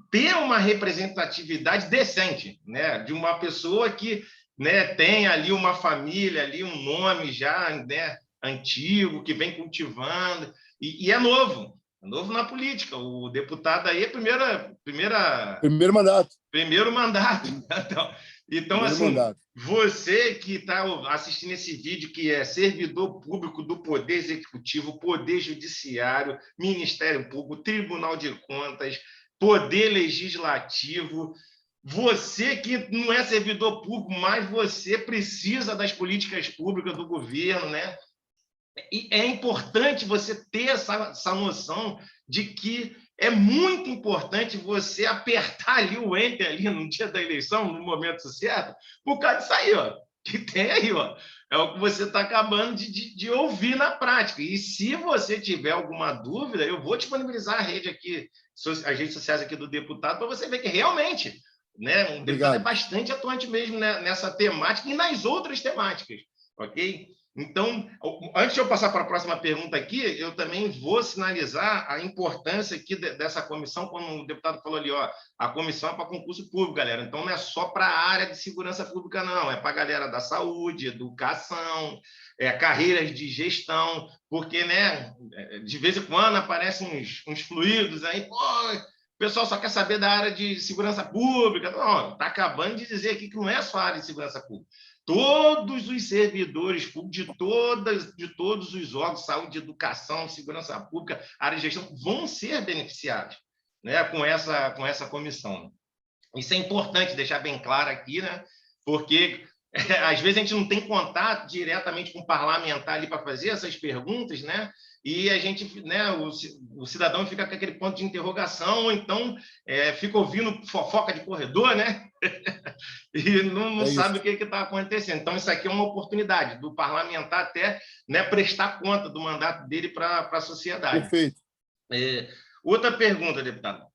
ter uma representatividade decente, né, de uma pessoa que, né, tem ali uma família, ali um nome já, né, antigo, que vem cultivando, e é novo na política. O deputado aí é Primeiro mandato. Primeiro mandato. Então assim, mandato. Você que está assistindo esse vídeo, que é servidor público do Poder Executivo, Poder Judiciário, Ministério Público, Tribunal de Contas, Poder Legislativo, você que não é servidor público, mas você precisa das políticas públicas do governo, né? E é importante você ter essa noção de que é muito importante você apertar ali o enter ali no dia da eleição, no momento certo, por causa disso aí, ó, que tem aí, ó. É o que você está acabando de ouvir na prática. E se você tiver alguma dúvida, eu vou disponibilizar a rede aqui, as redes sociais aqui do deputado, para você ver que realmente, né, o deputado é bastante atuante mesmo, né, nessa temática e nas outras temáticas, ok? Então, antes de eu passar para a próxima pergunta aqui, eu também vou sinalizar a importância aqui dessa comissão, como o deputado falou ali, ó, a comissão é para concurso público, galera. Então, não é só para a área de segurança pública, não. É para a galera da saúde, educação, carreiras de gestão, porque, né, de vez em quando aparecem uns fluidos aí, pô, pessoal só quer saber da área de segurança pública. Não, está acabando de dizer aqui que não é só a área de segurança pública. Todos os servidores públicos de todos os órgãos, saúde, educação, segurança pública, área de gestão, vão ser beneficiados, né, com essa comissão. Isso é importante deixar bem claro aqui, né, porque às vezes a gente não tem contato diretamente com o parlamentar ali para fazer essas perguntas, né? E a gente, né, o cidadão fica com aquele ponto de interrogação, ou então fica ouvindo fofoca de corredor, né? E não sabe o que está acontecendo. Então, isso aqui é uma oportunidade do parlamentar até, né, prestar conta do mandato dele para a sociedade. Perfeito. Outra pergunta, deputado.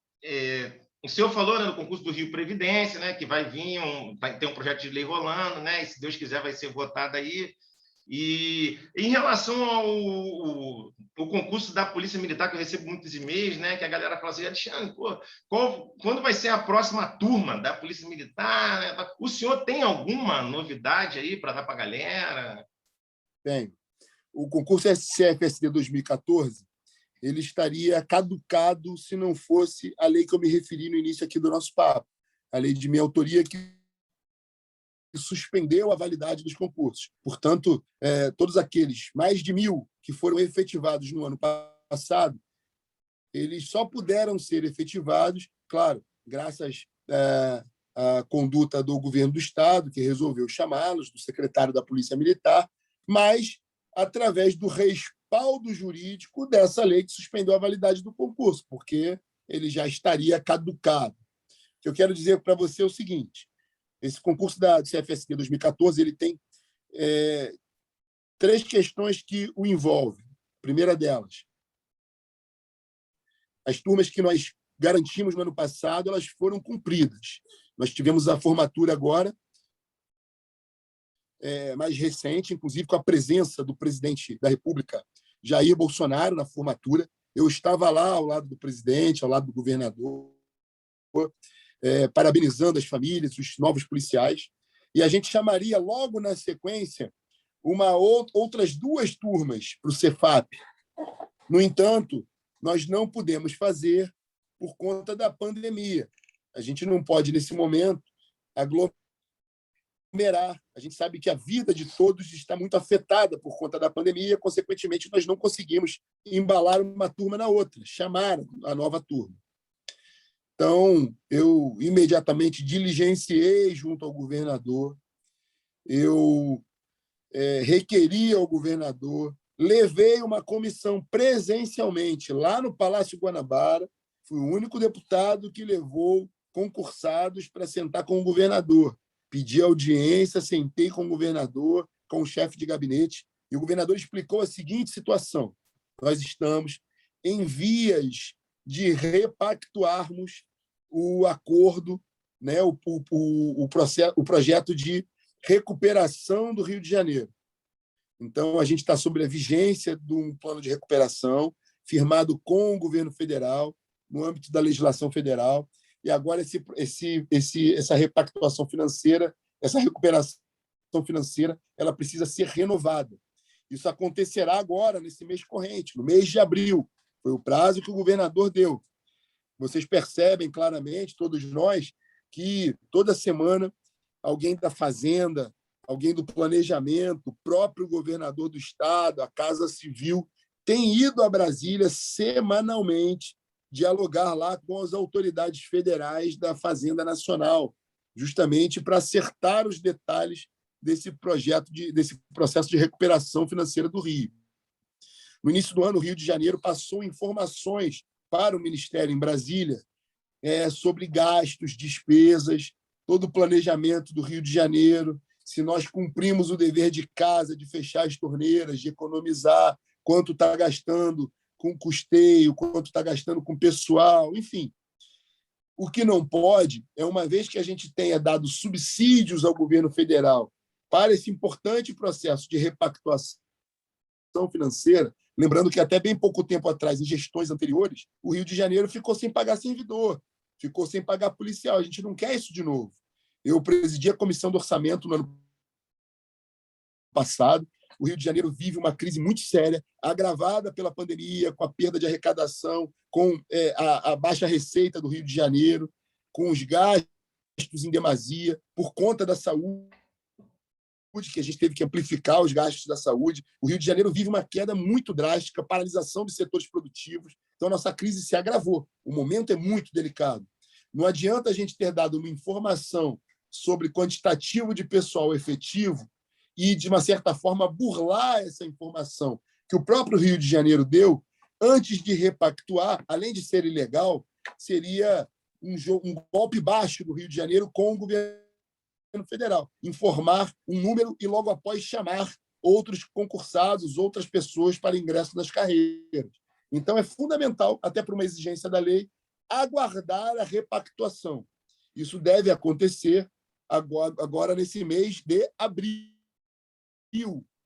O senhor falou, né, no concurso do Rio Previdência, né, que vai ter um projeto de lei rolando, né, e se Deus quiser vai ser votado aí. E em relação ao concurso da Polícia Militar, que eu recebo muitos e-mails, né, que a galera fala assim, Alexandre, pô, quando vai ser a próxima turma da Polícia Militar? Né? O senhor tem alguma novidade aí para dar para a galera? Tem. O concurso CFSD 2014, ele estaria caducado se não fosse a lei que eu me referi no início aqui do nosso papo, a lei de minha autoria que suspendeu a validade dos concursos. Portanto, todos aqueles mais de 1.000 que foram efetivados no ano passado, eles só puderam ser efetivados, claro, graças à conduta do governo do Estado, que resolveu chamá-los, do secretário da Polícia Militar, mas através do respaldo jurídico dessa lei que suspendeu a validade do concurso, porque ele já estaria caducado. O que eu quero dizer para você é o seguinte: esse concurso da CFSD 2014 ele tem 3 questões que o envolvem. A primeira delas, as turmas que nós garantimos no ano passado, elas foram cumpridas. Nós tivemos a formatura agora, mais recente, inclusive com a presença do presidente da República, Jair Bolsonaro, na formatura. Eu estava lá ao lado do presidente, ao lado do governador, parabenizando as famílias, os novos policiais. E a gente chamaria logo na sequência outras 2 turmas para o Cefap. No entanto, nós não pudemos fazer por conta da pandemia. A gente não pode, nesse momento, aglomerar. A gente sabe que a vida de todos está muito afetada por conta da pandemia, consequentemente, nós não conseguimos embalar uma turma na outra, chamar a nova turma. Então, eu imediatamente diligenciei junto ao governador, eu requeri ao governador, levei uma comissão presencialmente lá no Palácio Guanabara, fui o único deputado que levou concursados para sentar com o governador. Pedi audiência, sentei com o governador, com o chefe de gabinete, e o governador explicou a seguinte situação: nós estamos em vias de repactuarmos o acordo, né, o projeto de recuperação do Rio de Janeiro. Então, a gente está sob a vigência de um plano de recuperação firmado com o governo federal, no âmbito da legislação federal, e agora essa repactuação financeira, essa recuperação financeira, ela precisa ser renovada. Isso acontecerá agora, nesse mês corrente, no mês de abril. Foi o prazo que o governador deu. Vocês percebem claramente, todos nós, que toda semana alguém da Fazenda, alguém do Planejamento, o próprio governador do Estado, a Casa Civil, tem ido a Brasília semanalmente dialogar lá com as autoridades federais da Fazenda Nacional, justamente para acertar os detalhes desse processo de recuperação financeira do Rio. No início do ano, o Rio de Janeiro passou informações para o Ministério em Brasília sobre gastos, despesas, todo o planejamento do Rio de Janeiro, se nós cumprimos o dever de casa, de fechar as torneiras, de economizar, quanto está gastando com custeio, quanto está gastando com pessoal, enfim. O que não pode é, uma vez que a gente tenha dado subsídios ao governo federal para esse importante processo de repactuação financeira, lembrando que até bem pouco tempo atrás, em gestões anteriores, o Rio de Janeiro ficou sem pagar servidor, ficou sem pagar policial. A gente não quer isso de novo. Eu presidi a comissão do orçamento no ano passado, O Rio de Janeiro vive uma crise muito séria, agravada pela pandemia, com a perda de arrecadação, com a baixa receita do Rio de Janeiro, com os gastos em demasia, por conta da saúde, que a gente teve que amplificar os gastos da saúde. O Rio de Janeiro vive uma queda muito drástica, paralisação de setores produtivos. Então, a nossa crise se agravou. O momento é muito delicado. Não adianta a gente ter dado uma informação sobre quantitativo de pessoal efetivo e, de uma certa forma, burlar essa informação que o próprio Rio de Janeiro deu antes de repactuar, além de ser ilegal, seria um golpe baixo do Rio de Janeiro com o governo federal, informar um número e, logo após, chamar outros concursados, outras pessoas para ingresso nas carreiras. Então, é fundamental, até por uma exigência da lei, aguardar a repactuação. Isso deve acontecer agora nesse mês de abril.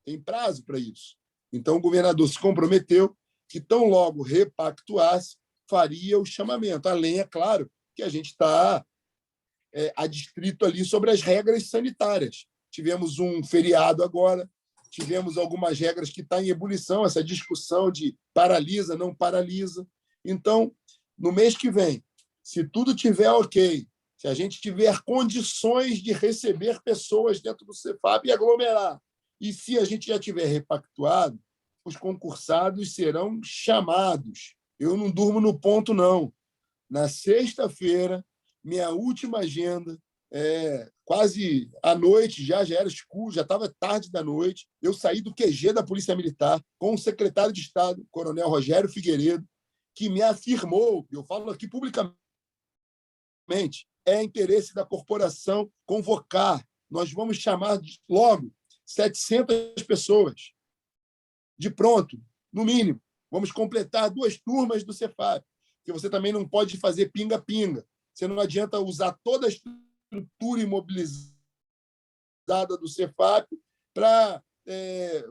Tem prazo para isso. Então, o governador se comprometeu que, tão logo repactuasse, faria o chamamento. Além, é claro, que a gente está adstrito ali sobre as regras sanitárias. Tivemos um feriado agora, tivemos algumas regras que estão em ebulição, essa discussão de paralisa, não paralisa. Então, no mês que vem, se tudo estiver ok, se a gente tiver condições de receber pessoas dentro do Cefap e aglomerar, e se a gente já tiver repactuado, os concursados serão chamados. Eu não durmo no ponto, não. Na sexta-feira, minha última agenda, quase à noite, já era escuro, já estava tarde da noite, eu saí do QG da Polícia Militar com o secretário de Estado, Coronel Rogério Figueiredo, que me afirmou, eu falo aqui publicamente, é interesse da corporação convocar. Nós vamos chamar logo 700 pessoas, de pronto, no mínimo. Vamos completar 2 turmas do Cefap, porque você também não pode fazer pinga-pinga. Você não adianta usar toda a estrutura imobilizada do Cefap para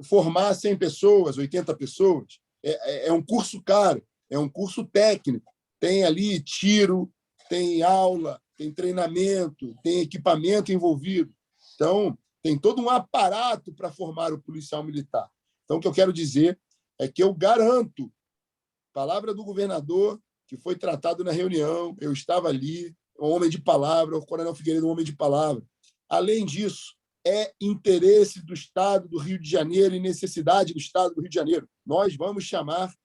formar 100 pessoas, 80 pessoas. É um curso caro, é um curso técnico. Tem ali tiro, tem aula, tem treinamento, tem equipamento envolvido. Então, tem todo um aparato para formar o policial militar. Então, o que eu quero dizer é que eu garanto, palavra do governador, que foi tratado na reunião, eu estava ali, um homem de palavra, o Coronel Figueiredo, um homem de palavra. Além disso, é interesse do Estado do Rio de Janeiro e necessidade do Estado do Rio de Janeiro. Nós vamos chamar,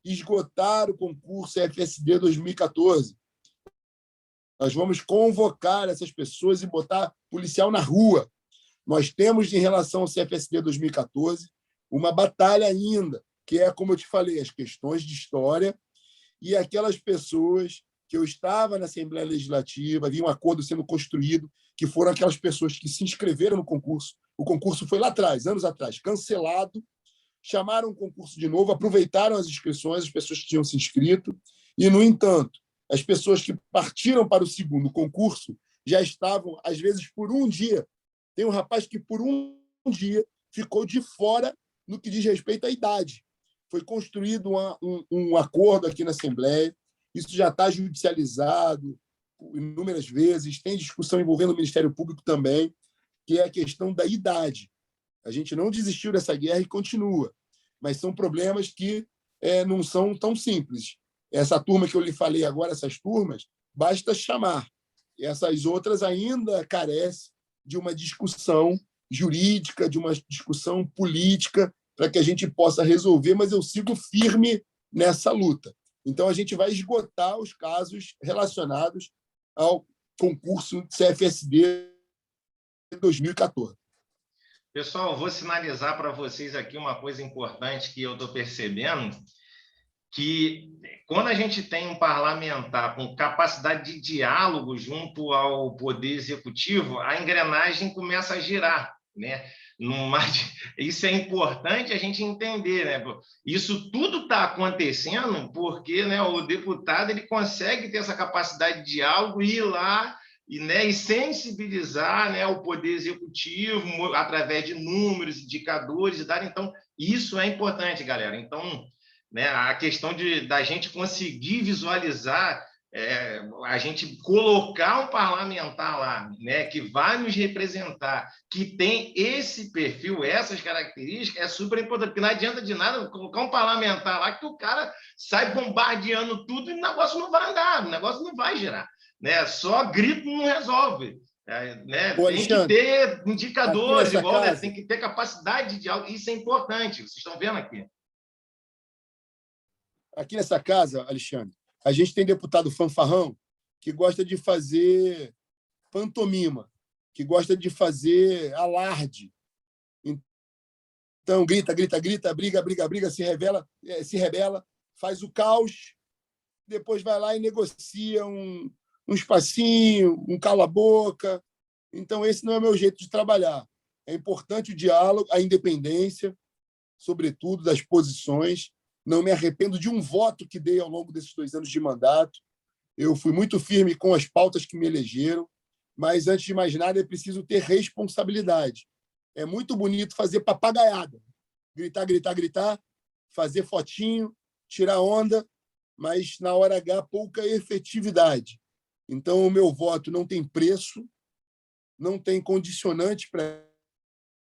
esgotar o concurso FSD 2014. Nós vamos convocar essas pessoas e botar policial na rua. Nós temos, em relação ao CFSD 2014, uma batalha ainda, que é, como eu te falei, as questões de história e aquelas pessoas que eu estava na Assembleia Legislativa, havia um acordo sendo construído, que foram aquelas pessoas que se inscreveram no concurso. O concurso foi lá atrás, anos atrás, cancelado, chamaram o concurso de novo, aproveitaram as inscrições, as pessoas que tinham se inscrito, e, no entanto, as pessoas que partiram para o segundo concurso já estavam, às vezes, por um dia. Tem um rapaz que, por um dia, ficou de fora no que diz respeito à idade. Foi construído um acordo aqui na Assembleia, isso já está judicializado inúmeras vezes, tem discussão envolvendo o Ministério Público também, que é a questão da idade. A gente não desistiu dessa guerra e continua, mas são problemas que não são tão simples. Essa turma que eu lhe falei agora, essas turmas, basta chamar. Essas outras ainda carecem de uma discussão jurídica, de uma discussão política, para que a gente possa resolver, mas eu sigo firme nessa luta. Então, a gente vai esgotar os casos relacionados ao concurso CFSD 2014. Pessoal, vou sinalizar para vocês aqui uma coisa importante que eu estou percebendo, que quando a gente tem um parlamentar com capacidade de diálogo junto ao Poder Executivo, a engrenagem começa a girar, né? Isso é importante a gente entender, né? Isso tudo está acontecendo porque, né, o deputado ele consegue ter essa capacidade de diálogo e ir lá e sensibilizar, né, o Poder Executivo através de números, indicadores, então isso é importante, galera. Então, né, a questão da gente conseguir visualizar a gente colocar um parlamentar lá, né, que vai nos representar, que tem esse perfil, essas características, é super importante, porque não adianta de nada colocar um parlamentar lá que o cara sai bombardeando tudo e o negócio não vai andar, o negócio não vai girar. Né? Só grito não resolve. Né? Ô, Tem que Alexandre, ter aqui indicadores, nessa igual, né? casa, Tem que ter capacidade de diálogo, isso é importante, vocês estão vendo aqui. aqui nessa casa, Alexandre, a gente tem deputado fanfarrão que gosta de fazer pantomima, que gosta de fazer alarde. Então, grita, grita, grita, briga, briga, briga, se rebela, faz o caos, depois vai lá e negocia um espacinho, um cala-boca. Então, esse não é o meu jeito de trabalhar. É importante o diálogo, a independência, sobretudo das posições. Não me arrependo de um voto que dei ao longo desses 2 anos de mandato. Eu fui muito firme com as pautas que me elegeram, mas, antes de mais nada, é preciso ter responsabilidade. É muito bonito fazer papagaiada, gritar, gritar, gritar, fazer fotinho, tirar onda, mas, na hora H, pouca efetividade. Então, o meu voto não tem preço, não tem condicionante para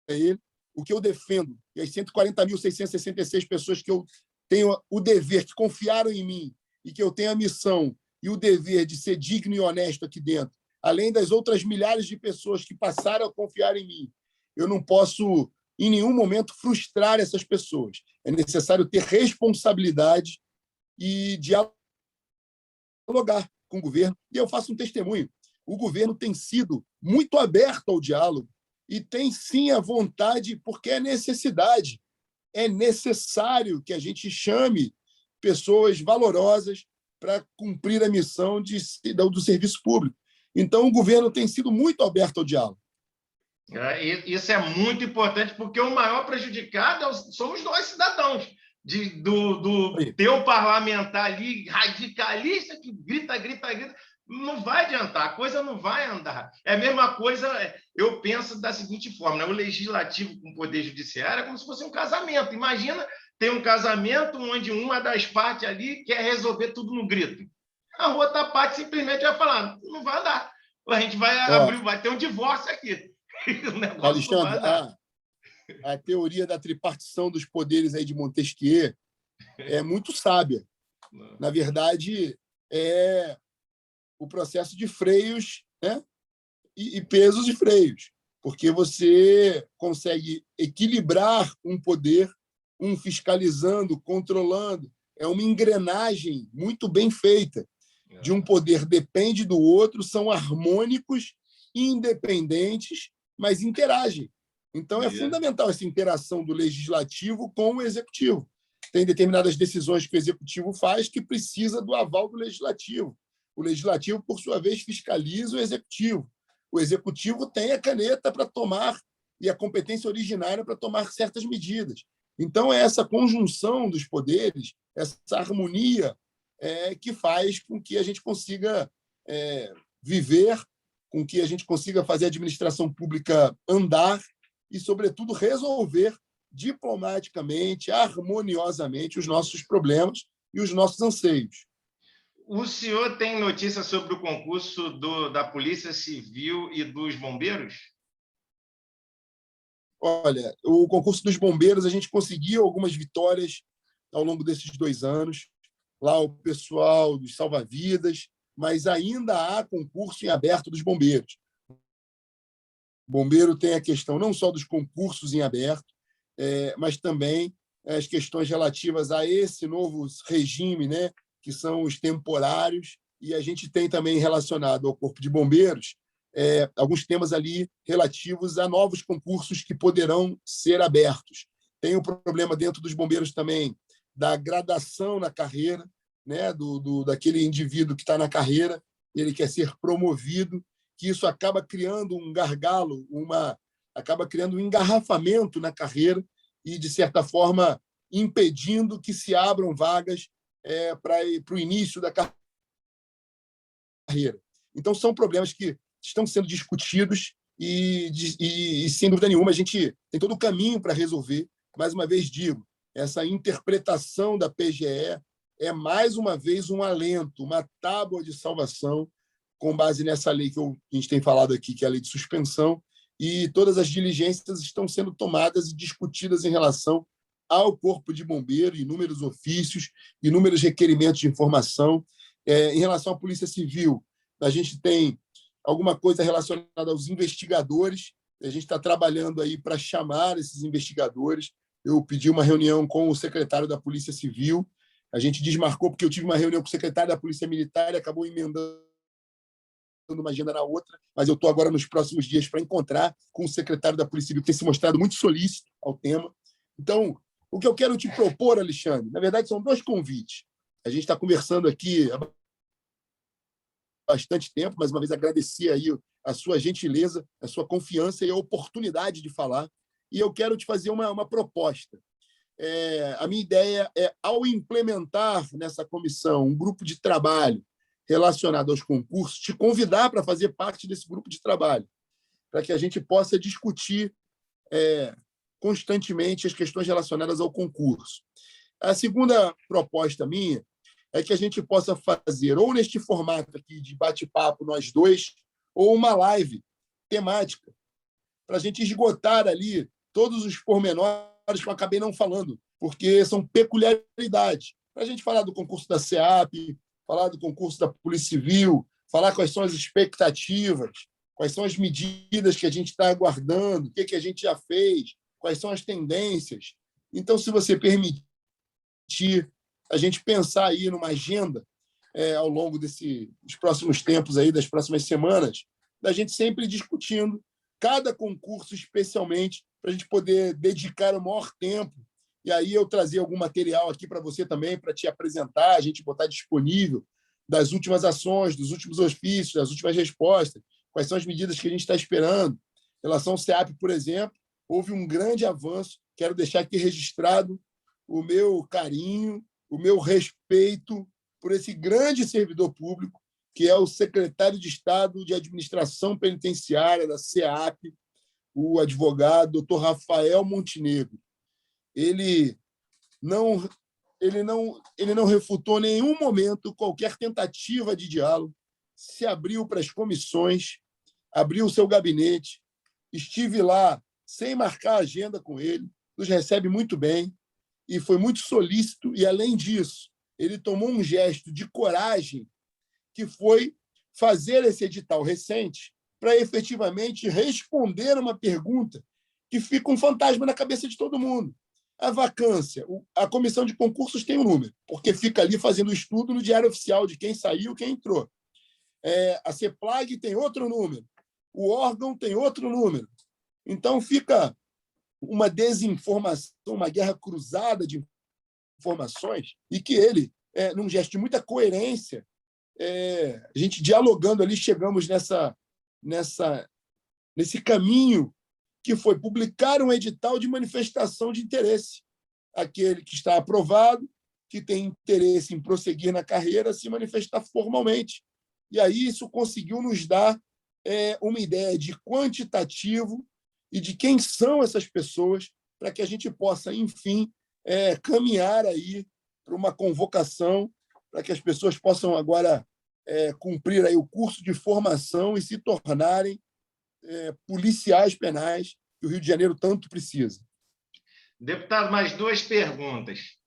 ele. O que eu defendo, e as 140.666 pessoas que eu tenho o dever, que confiaram em mim, e que eu tenho a missão e o dever de ser digno e honesto aqui dentro, além das outras milhares de pessoas que passaram a confiar em mim, eu não posso, em nenhum momento, frustrar essas pessoas. É necessário ter responsabilidade e dialogar com o governo. E eu faço um testemunho. O governo tem sido muito aberto ao diálogo e tem, sim, a vontade, porque é necessidade. É necessário que a gente chame pessoas valorosas para cumprir a missão do serviço público. Então, o governo tem sido muito aberto ao diálogo. Isso é muito importante, porque o maior prejudicado somos nós, cidadãos, do teu parlamentar ali, radicalista, que grita, grita, grita. Não vai adiantar, a coisa não vai andar. É a mesma coisa, eu penso da seguinte forma, né? O legislativo com o poder judiciário é como se fosse um casamento. Imagina ter um casamento onde uma das partes ali quer resolver tudo no grito. A outra parte simplesmente vai falar, não vai andar. A gente vai Ó, abrir, vai ter um divórcio aqui. O negócio não vai Alexandre, andar. a teoria da tripartição dos poderes aí de Montesquieu é muito sábia. Na verdade, é o processo de freios, né? e pesos e freios, porque você consegue equilibrar um poder, um fiscalizando, controlando. É uma engrenagem muito bem feita. De um poder depende do outro, são harmônicos, independentes, mas interagem. Então, é fundamental essa interação do legislativo com o executivo. Tem determinadas decisões que o executivo faz que precisa do aval do legislativo. O legislativo, por sua vez, fiscaliza o executivo. O executivo tem a caneta para tomar e a competência originária para tomar certas medidas. Então, é essa conjunção dos poderes, essa harmonia que faz com que a gente consiga viver, com que a gente consiga fazer a administração pública andar e, sobretudo, resolver diplomaticamente, harmoniosamente os nossos problemas e os nossos anseios. O senhor tem notícia sobre o concurso da Polícia Civil e dos Bombeiros? Olha, o concurso dos bombeiros, a gente conseguiu algumas vitórias ao longo desses 2 anos. Lá o pessoal dos salva-vidas, mas ainda há concurso em aberto dos bombeiros. O bombeiro tem a questão não só dos concursos em aberto, mas também as questões relativas a esse novo regime, né, que são os temporários, e a gente tem também relacionado ao Corpo de Bombeiros alguns temas ali relativos a novos concursos que poderão ser abertos. Tem o problema dentro dos bombeiros também da gradação na carreira, né, daquele indivíduo que está na carreira, ele quer ser promovido, que isso acaba criando um gargalo, acaba criando um engarrafamento na carreira e, de certa forma, impedindo que se abram vagas para o início da carreira. Então, são problemas que estão sendo discutidos e, sem dúvida nenhuma, a gente tem todo o caminho para resolver. Mais uma vez digo, essa interpretação da PGE é, mais uma vez, um alento, uma tábua de salvação, com base nessa lei que a gente tem falado aqui, que é a lei de suspensão, e todas as diligências estão sendo tomadas e discutidas em relação ao Corpo de Bombeiro, inúmeros ofícios, inúmeros requerimentos de informação. Em relação à Polícia Civil, a gente tem alguma coisa relacionada aos investigadores, a gente está trabalhando aí para chamar esses investigadores. Eu pedi uma reunião com o secretário da Polícia Civil, a gente desmarcou porque eu tive uma reunião com o secretário da Polícia Militar e acabou emendando uma agenda na outra, mas eu estou agora nos próximos dias para encontrar com o secretário da Polícia Civil, que tem se mostrado muito solícito ao tema. Então, o que eu quero te propor, Alexandre, na verdade, são 2 convites. A gente está conversando aqui há bastante tempo, mais uma vez agradecer aí a sua gentileza, a sua confiança e a oportunidade de falar. E eu quero te fazer uma proposta. A minha ideia é, ao implementar nessa comissão um grupo de trabalho relacionado aos concursos, te convidar para fazer parte desse grupo de trabalho, para que a gente possa discutir constantemente as questões relacionadas ao concurso. A segunda proposta minha é que a gente possa fazer, ou neste formato aqui de bate-papo, nós dois, ou uma live temática, para a gente esgotar ali todos os pormenores que eu acabei não falando, porque são peculiaridades. Para a gente falar do concurso da SEAP, falar do concurso da Polícia Civil, falar quais são as expectativas, quais são as medidas que a gente está aguardando, o que a gente já fez, quais são as tendências. Então, se você permitir a gente pensar aí numa agenda ao longo dos próximos tempos, aí, das próximas semanas, da gente sempre discutindo cada concurso especialmente, para a gente poder dedicar o maior tempo. E aí eu trazer algum material aqui para você também, para te apresentar, a gente botar disponível das últimas ações, dos últimos ofícios, das últimas respostas, quais são as medidas que a gente está esperando. Em relação ao SEAP, por exemplo, houve um grande avanço. Quero deixar aqui registrado o meu carinho, o meu respeito por esse grande servidor público, que é o secretário de Estado de Administração Penitenciária da SEAP, o advogado Dr. Rafael Montenegro. Ele não refutou em nenhum momento qualquer tentativa de diálogo, se abriu para as comissões, abriu o seu gabinete, estive lá sem marcar a agenda com ele, nos recebe muito bem e foi muito solícito. E, além disso, ele tomou um gesto de coragem, que foi fazer esse edital recente para efetivamente responder uma pergunta que fica um fantasma na cabeça de todo mundo. A vacância, a comissão de concursos tem um número, porque fica ali fazendo o estudo no Diário Oficial de quem saiu, quem entrou. A CEPLAG tem outro número, o órgão tem outro número. Então, fica uma desinformação, uma guerra cruzada de informações, e que ele, num gesto de muita coerência, a gente dialogando ali, chegamos nesse caminho que foi publicar um edital de manifestação de interesse. Aquele que está aprovado, que tem interesse em prosseguir na carreira, se manifestar formalmente. E aí isso conseguiu nos dar uma ideia de quantitativo e de quem são essas pessoas, para que a gente possa, enfim, caminhar aí para uma convocação, para que as pessoas possam agora cumprir aí o curso de formação e se tornarem policiais penais, que o Rio de Janeiro tanto precisa. Deputado, mais 2 perguntas.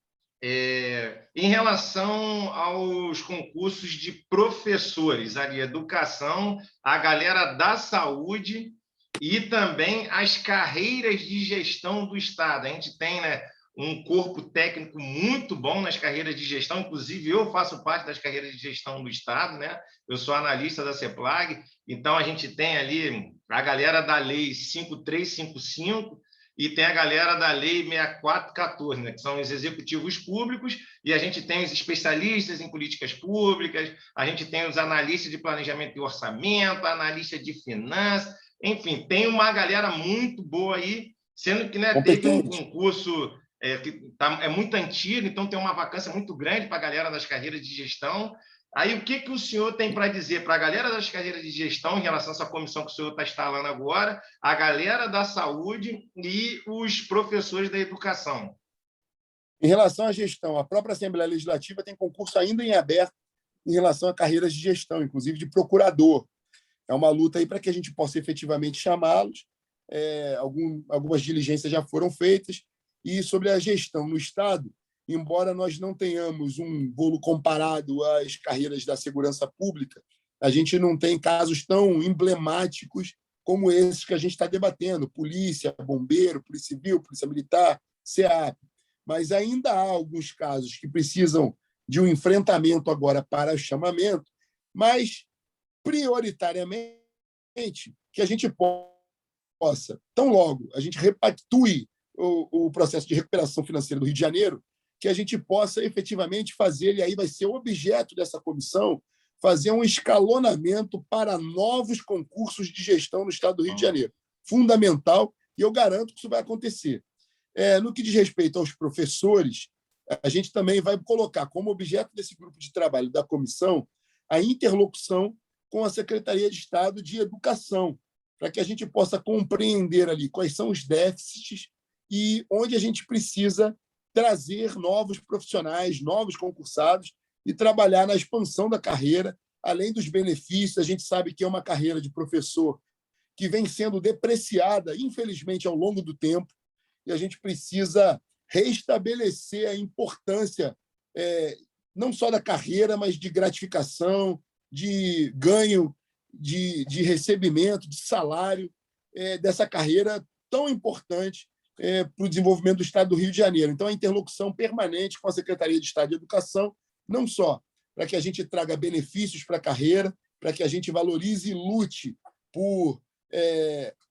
Em relação aos concursos de professores, a educação, a galera da saúde e também as carreiras de gestão do Estado. A gente tem, né, um corpo técnico muito bom nas carreiras de gestão, inclusive eu faço parte das carreiras de gestão do Estado, né? Eu sou analista da CEPLAG, então a gente tem ali a galera da Lei 5355 e tem a galera da Lei 6414, né? Que são os executivos públicos, e a gente tem os especialistas em políticas públicas, a gente tem os analistas de planejamento e orçamento, analista de finanças, enfim, tem uma galera muito boa aí, sendo que, né, teve um concurso que é muito antigo, então tem uma vacância muito grande para a galera das carreiras de gestão. Aí, o que o senhor tem para dizer para a galera das carreiras de gestão em relação a essa comissão que o senhor está instalando agora, a galera da saúde e os professores da educação? Em relação à gestão, a própria Assembleia Legislativa tem concurso ainda em aberto em relação a carreiras de gestão, inclusive de procurador. É uma luta aí para que a gente possa efetivamente chamá-los. Algumas diligências já foram feitas. E sobre a gestão no Estado, embora nós não tenhamos um bolo comparado às carreiras da segurança pública, a gente não tem casos tão emblemáticos como esses que a gente está debatendo: polícia, bombeiro, polícia civil, polícia militar, SEAP. Mas ainda há alguns casos que precisam de um enfrentamento agora para o chamamento, mas prioritariamente que a gente possa, tão logo a gente repactue o processo de recuperação financeira do Rio de Janeiro, que a gente possa efetivamente fazer, e aí vai ser o objeto dessa comissão, fazer um escalonamento para novos concursos de gestão no Estado do Rio de Janeiro. Fundamental, e eu garanto que isso vai acontecer. No que diz respeito aos professores, a gente também vai colocar como objeto desse grupo de trabalho da comissão a interlocução com a Secretaria de Estado de Educação, para que a gente possa compreender ali quais são os déficits e onde a gente precisa trazer novos profissionais, novos concursados e trabalhar na expansão da carreira, além dos benefícios. A gente sabe que é uma carreira de professor que vem sendo depreciada, infelizmente, ao longo do tempo, e a gente precisa restabelecer a importância não só da carreira, mas de gratificação, de ganho, de recebimento, de salário dessa carreira tão importante para o desenvolvimento do Estado do Rio de Janeiro. Então, a interlocução permanente com a Secretaria de Estado de Educação, não só para que a gente traga benefícios para a carreira, para que a gente valorize e lute por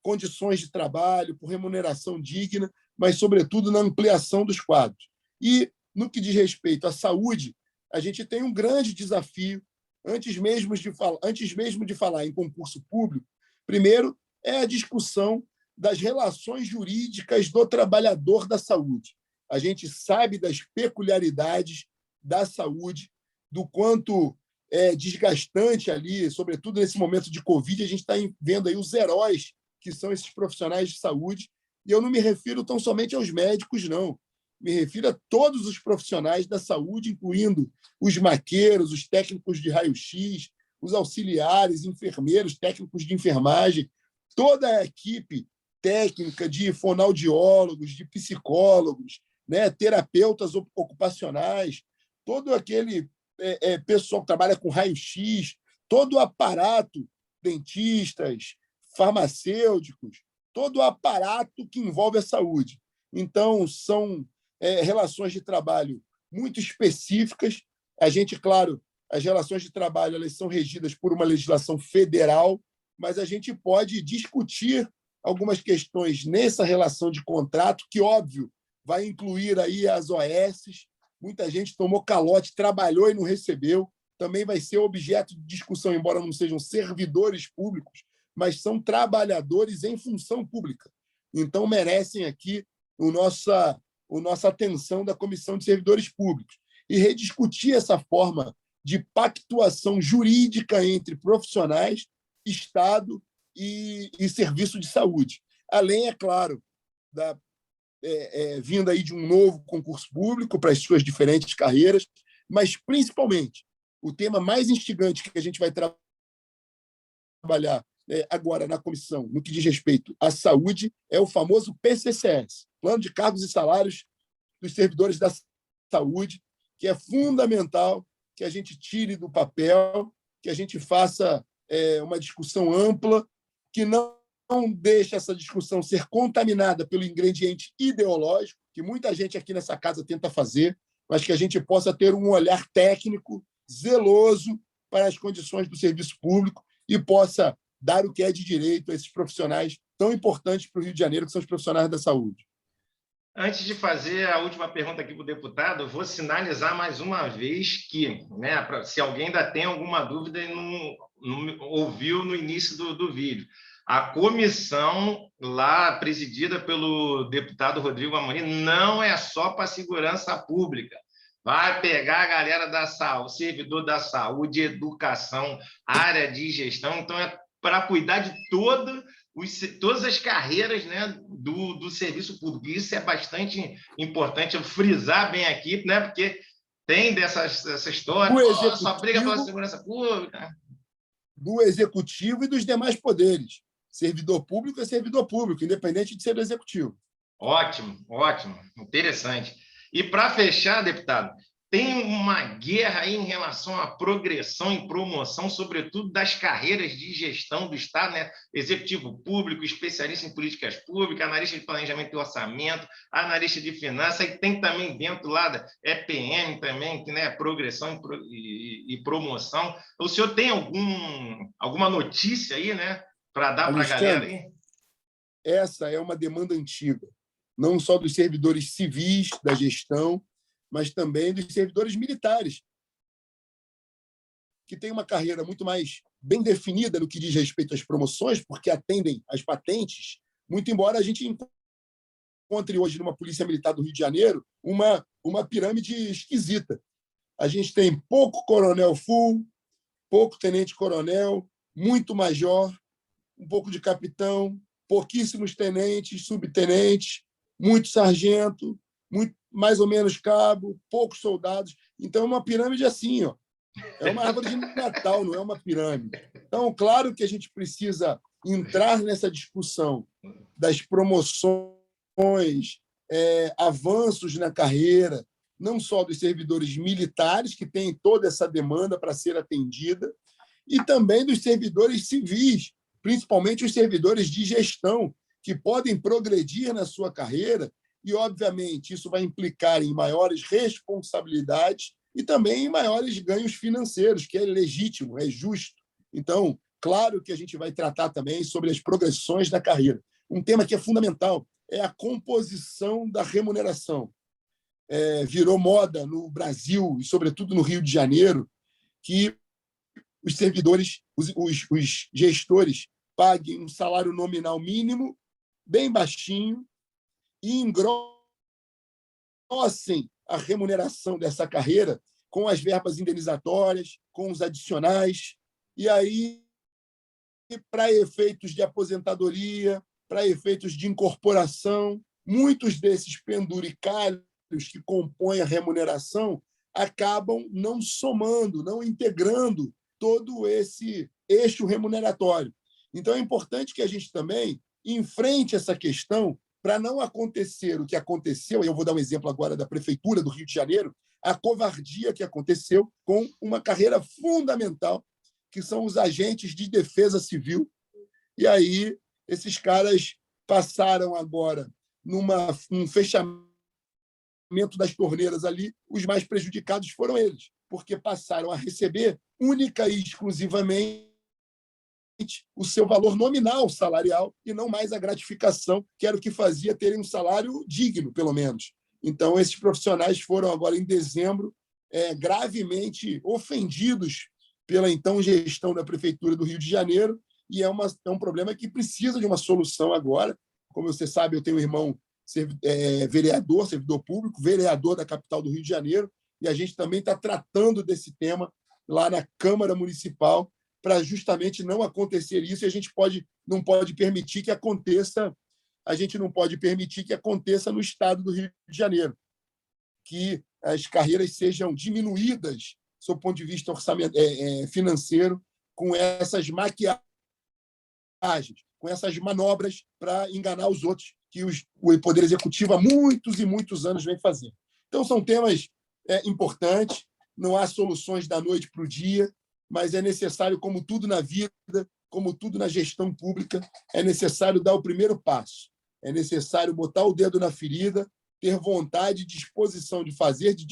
condições de trabalho, por remuneração digna, mas, sobretudo, na ampliação dos quadros. E, no que diz respeito à saúde, a gente tem um grande desafio, antes mesmo de falar em concurso público. Primeiro, é a discussão das relações jurídicas do trabalhador da saúde. A gente sabe das peculiaridades da saúde, do quanto é desgastante ali, sobretudo nesse momento de Covid, a gente está vendo aí os heróis que são esses profissionais de saúde, e eu não me refiro tão somente aos médicos, não. Me refiro a todos os profissionais da saúde, incluindo os maqueiros, os técnicos de raio-x, os auxiliares, enfermeiros, técnicos de enfermagem, toda a equipe técnica de fonoaudiólogos, de psicólogos, terapeutas ocupacionais, todo aquele pessoal que trabalha com raio-x, todo o aparato, dentistas, farmacêuticos, todo o aparato que envolve a saúde. Então, são relações de trabalho muito específicas. A gente, claro, as relações de trabalho elas são regidas por uma legislação federal, mas a gente pode discutir algumas questões nessa relação de contrato, que, óbvio, vai incluir aí as OS. Muita gente tomou calote, trabalhou e não recebeu. Também vai ser objeto de discussão, embora não sejam servidores públicos, mas são trabalhadores em função pública. Então, merecem aqui a nossa atenção da Comissão de Servidores Públicos e rediscutir essa forma de pactuação jurídica entre profissionais, Estado e serviço de saúde. Além, é claro, da vinda aí de um novo concurso público para as suas diferentes carreiras, mas, principalmente, o tema mais instigante que a gente vai trabalhar agora na comissão, no que diz respeito à saúde, é o famoso PCCS, Plano de Cargos e Salários dos Servidores da Saúde, que é fundamental que a gente tire do papel, que a gente faça uma discussão ampla, que não deixe essa discussão ser contaminada pelo ingrediente ideológico, que muita gente aqui nessa casa tenta fazer, mas que a gente possa ter um olhar técnico, zeloso para as condições do serviço público e possa dar o que é de direito a esses profissionais tão importantes para o Rio de Janeiro, que são os profissionais da saúde. Antes de fazer a última pergunta aqui para o deputado, vou sinalizar mais uma vez que, se alguém ainda tem alguma dúvida e não ouviu no início do vídeo, a comissão lá presidida pelo deputado Rodrigo Amorim não é só para a segurança pública. Vai pegar a galera da saúde, servidor da saúde, educação, área de gestão, então é para cuidar de todas as carreiras, né, do serviço público. Isso é bastante importante eu frisar bem aqui, né, porque tem essa história, só briga pela segurança pública. Do executivo e dos demais poderes. Servidor público é servidor público, independente de ser do executivo. Ótimo, ótimo, interessante. E para fechar, deputado, tem uma guerra aí em relação à progressão e promoção, sobretudo das carreiras de gestão do Estado, né? Executivo público, especialista em políticas públicas, analista de planejamento e orçamento, analista de finanças, e tem também dentro lá da EPM também, né? Progressão e promoção. O senhor tem alguma notícia aí, né? Para dar para a galera aí? Essa é uma demanda antiga, não só dos servidores civis da gestão, mas também dos servidores militares, que têm uma carreira muito mais bem definida no que diz respeito às promoções, porque atendem às patentes, muito embora a gente encontre hoje numa Polícia Militar do Rio de Janeiro uma pirâmide esquisita. A gente tem pouco coronel full, pouco tenente-coronel, muito major, um pouco de capitão, pouquíssimos tenentes, subtenentes, muito sargento, mais ou menos cabo, poucos soldados. Então, é uma pirâmide assim, ó. É uma árvore de Natal, não é uma pirâmide. Então, claro que a gente precisa entrar nessa discussão das promoções, avanços na carreira, não só dos servidores militares, que têm toda essa demanda para ser atendida, e também dos servidores civis, principalmente os servidores de gestão, que podem progredir na sua carreira e, obviamente, isso vai implicar em maiores responsabilidades e também em maiores ganhos financeiros, que é legítimo, é justo. Então, claro que a gente vai tratar também sobre as progressões da carreira. Um tema que é fundamental é a composição da remuneração. Virou moda no Brasil e, sobretudo, no Rio de Janeiro, que os servidores, os gestores, paguem um salário nominal mínimo, bem baixinho, e engrossem a remuneração dessa carreira com as verbas indenizatórias, com os adicionais, e aí, para efeitos de aposentadoria, para efeitos de incorporação, muitos desses penduricalhos que compõem a remuneração acabam não somando, não integrando todo esse eixo remuneratório. Então, é importante que a gente também enfrente essa questão para não acontecer o que aconteceu, e eu vou dar um exemplo agora da Prefeitura do Rio de Janeiro, a covardia que aconteceu com uma carreira fundamental, que são os agentes de defesa civil. E aí, esses caras passaram agora num fechamento das torneiras ali, os mais prejudicados foram eles, porque passaram a receber única e exclusivamente o seu valor nominal salarial e não mais a gratificação, que era o que fazia terem um salário digno, pelo menos. Então, esses profissionais foram agora, em dezembro, gravemente ofendidos pela então gestão da Prefeitura do Rio de Janeiro, e é um problema que precisa de uma solução agora. Como você sabe, eu tenho um irmão vereador, servidor público, vereador da capital do Rio de Janeiro, e a gente também está tratando desse tema lá na Câmara Municipal, para justamente não acontecer isso, e a gente não pode permitir que aconteça, no estado do Rio de Janeiro, que as carreiras sejam diminuídas, sob o ponto de vista financeiro, com essas maquiagens, com essas manobras para enganar os outros, que o Poder Executivo há muitos e muitos anos vem fazendo. Então, são temas importantes, não há soluções da noite para o dia, mas é necessário, como tudo na vida, como tudo na gestão pública, é necessário dar o primeiro passo. É necessário botar o dedo na ferida, ter vontade, disposição de fazer, de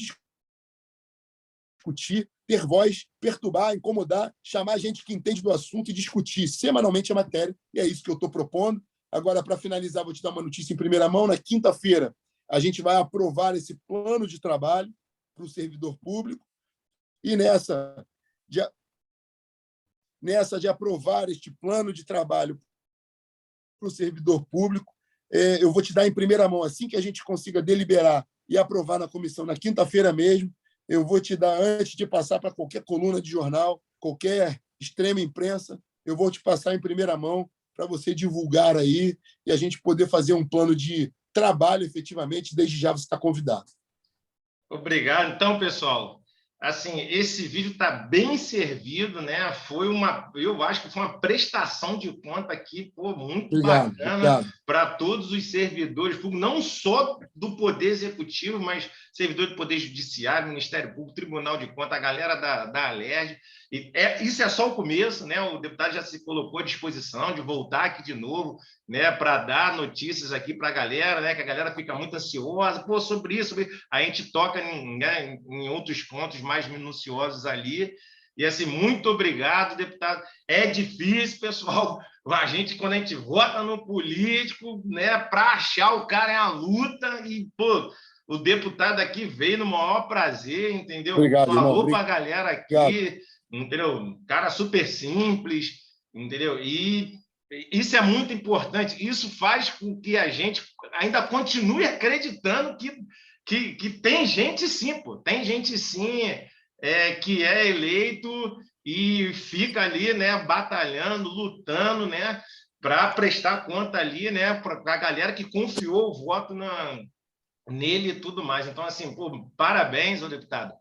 discutir, ter voz, perturbar, incomodar, chamar gente que entende do assunto e discutir semanalmente a matéria. E é isso que eu estou propondo. Agora, para finalizar, vou te dar uma notícia em primeira mão. Na quinta-feira, a gente vai aprovar esse plano de trabalho para o servidor público. E nessa de aprovar este plano de trabalho para o servidor público, eu vou te dar em primeira mão, assim que a gente consiga deliberar e aprovar na comissão na quinta-feira mesmo, eu vou te dar, antes de passar para qualquer coluna de jornal, qualquer extrema imprensa, eu vou te passar em primeira mão para você divulgar aí e a gente poder fazer um plano de trabalho efetivamente. Desde já você está convidado. Obrigado. Então, pessoal, assim, esse vídeo está bem servido, né? Eu acho que foi uma prestação de conta aqui, pô, muito bacana para todos os servidores públicos, não só do Poder Executivo, mas servidor do Poder Judiciário, Ministério Público, Tribunal de Contas, a galera da Alerj. Isso é só o começo, né? O deputado já se colocou à disposição de voltar aqui de novo, né? Para dar notícias aqui para a galera, né? Que a galera fica muito ansiosa, pô, sobre isso. A gente toca em outros pontos mais minuciosos ali. E assim, muito obrigado, deputado. É difícil, pessoal. Quando a gente vota no político, né? Para achar o cara é a luta e, pô. O deputado aqui veio no maior prazer, entendeu? Obrigado, falou para a galera aqui, entendeu? Cara super simples, entendeu? E isso é muito importante. Isso faz com que a gente ainda continue acreditando que tem gente sim, pô. Tem gente sim que é eleito e fica ali, né, batalhando, lutando, né, para prestar conta ali, né, para a galera que confiou o voto nele e tudo mais. Então, assim, pô, parabéns, ô deputado,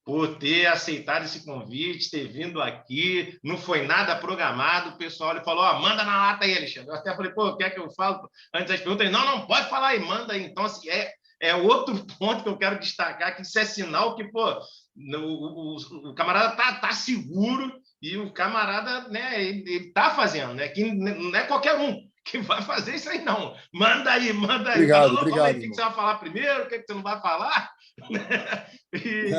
por ter aceitado esse convite, ter vindo aqui. Não foi nada programado. O pessoal ele falou: oh, manda na lata aí, Alexandre. Eu até falei: pô, quer que eu fale antes das perguntas? Ele, não, pode falar aí, manda aí. Então, assim, é outro ponto que eu quero destacar, que isso é sinal que, pô, o camarada tá seguro e o camarada, né, ele tá fazendo, né? Que não é qualquer um que vai fazer isso aí, não. Manda aí. Obrigado. O que você vai falar primeiro, o que você não vai falar? E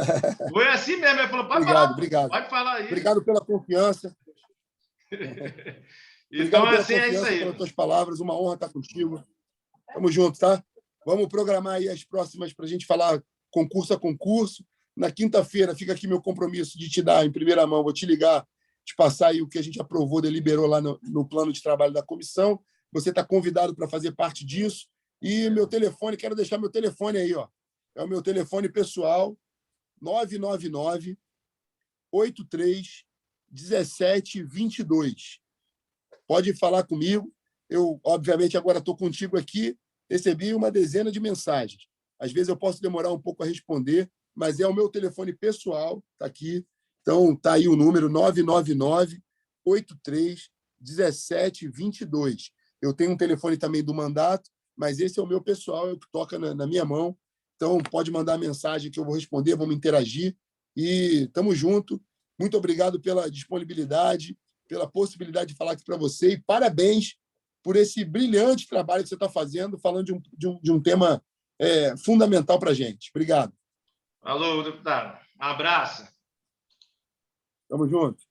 foi assim mesmo. Ele falou, pode falar aí. Obrigado pela confiança. Então, obrigado assim, é isso aí. Pelas tuas palavras. Uma honra estar contigo. Tamo junto, tá? Vamos programar aí as próximas para a gente falar concurso a concurso. Na quinta-feira fica aqui meu compromisso de te dar em primeira mão. Vou te ligar, te passar aí o que a gente aprovou, deliberou lá no plano de trabalho da comissão. Você está convidado para fazer parte disso. E meu telefone, quero deixar meu telefone aí, ó. É o meu telefone pessoal, 999-83-1722. Pode falar comigo. Eu, obviamente, agora estou contigo aqui. Recebi uma dezena de mensagens. Às vezes eu posso demorar um pouco a responder, mas é o meu telefone pessoal, está aqui. Então, está aí o número 999-83-1722. Eu tenho um telefone também do mandato, mas esse é o meu pessoal, é o que toca na minha mão. Então, pode mandar mensagem que eu vou responder, vamos interagir. E estamos juntos. Muito obrigado pela disponibilidade, pela possibilidade de falar aqui para você. E parabéns por esse brilhante trabalho que você está fazendo, falando de um tema fundamental para a gente. Obrigado. Alô, deputado. Um abraço. Tamo junto.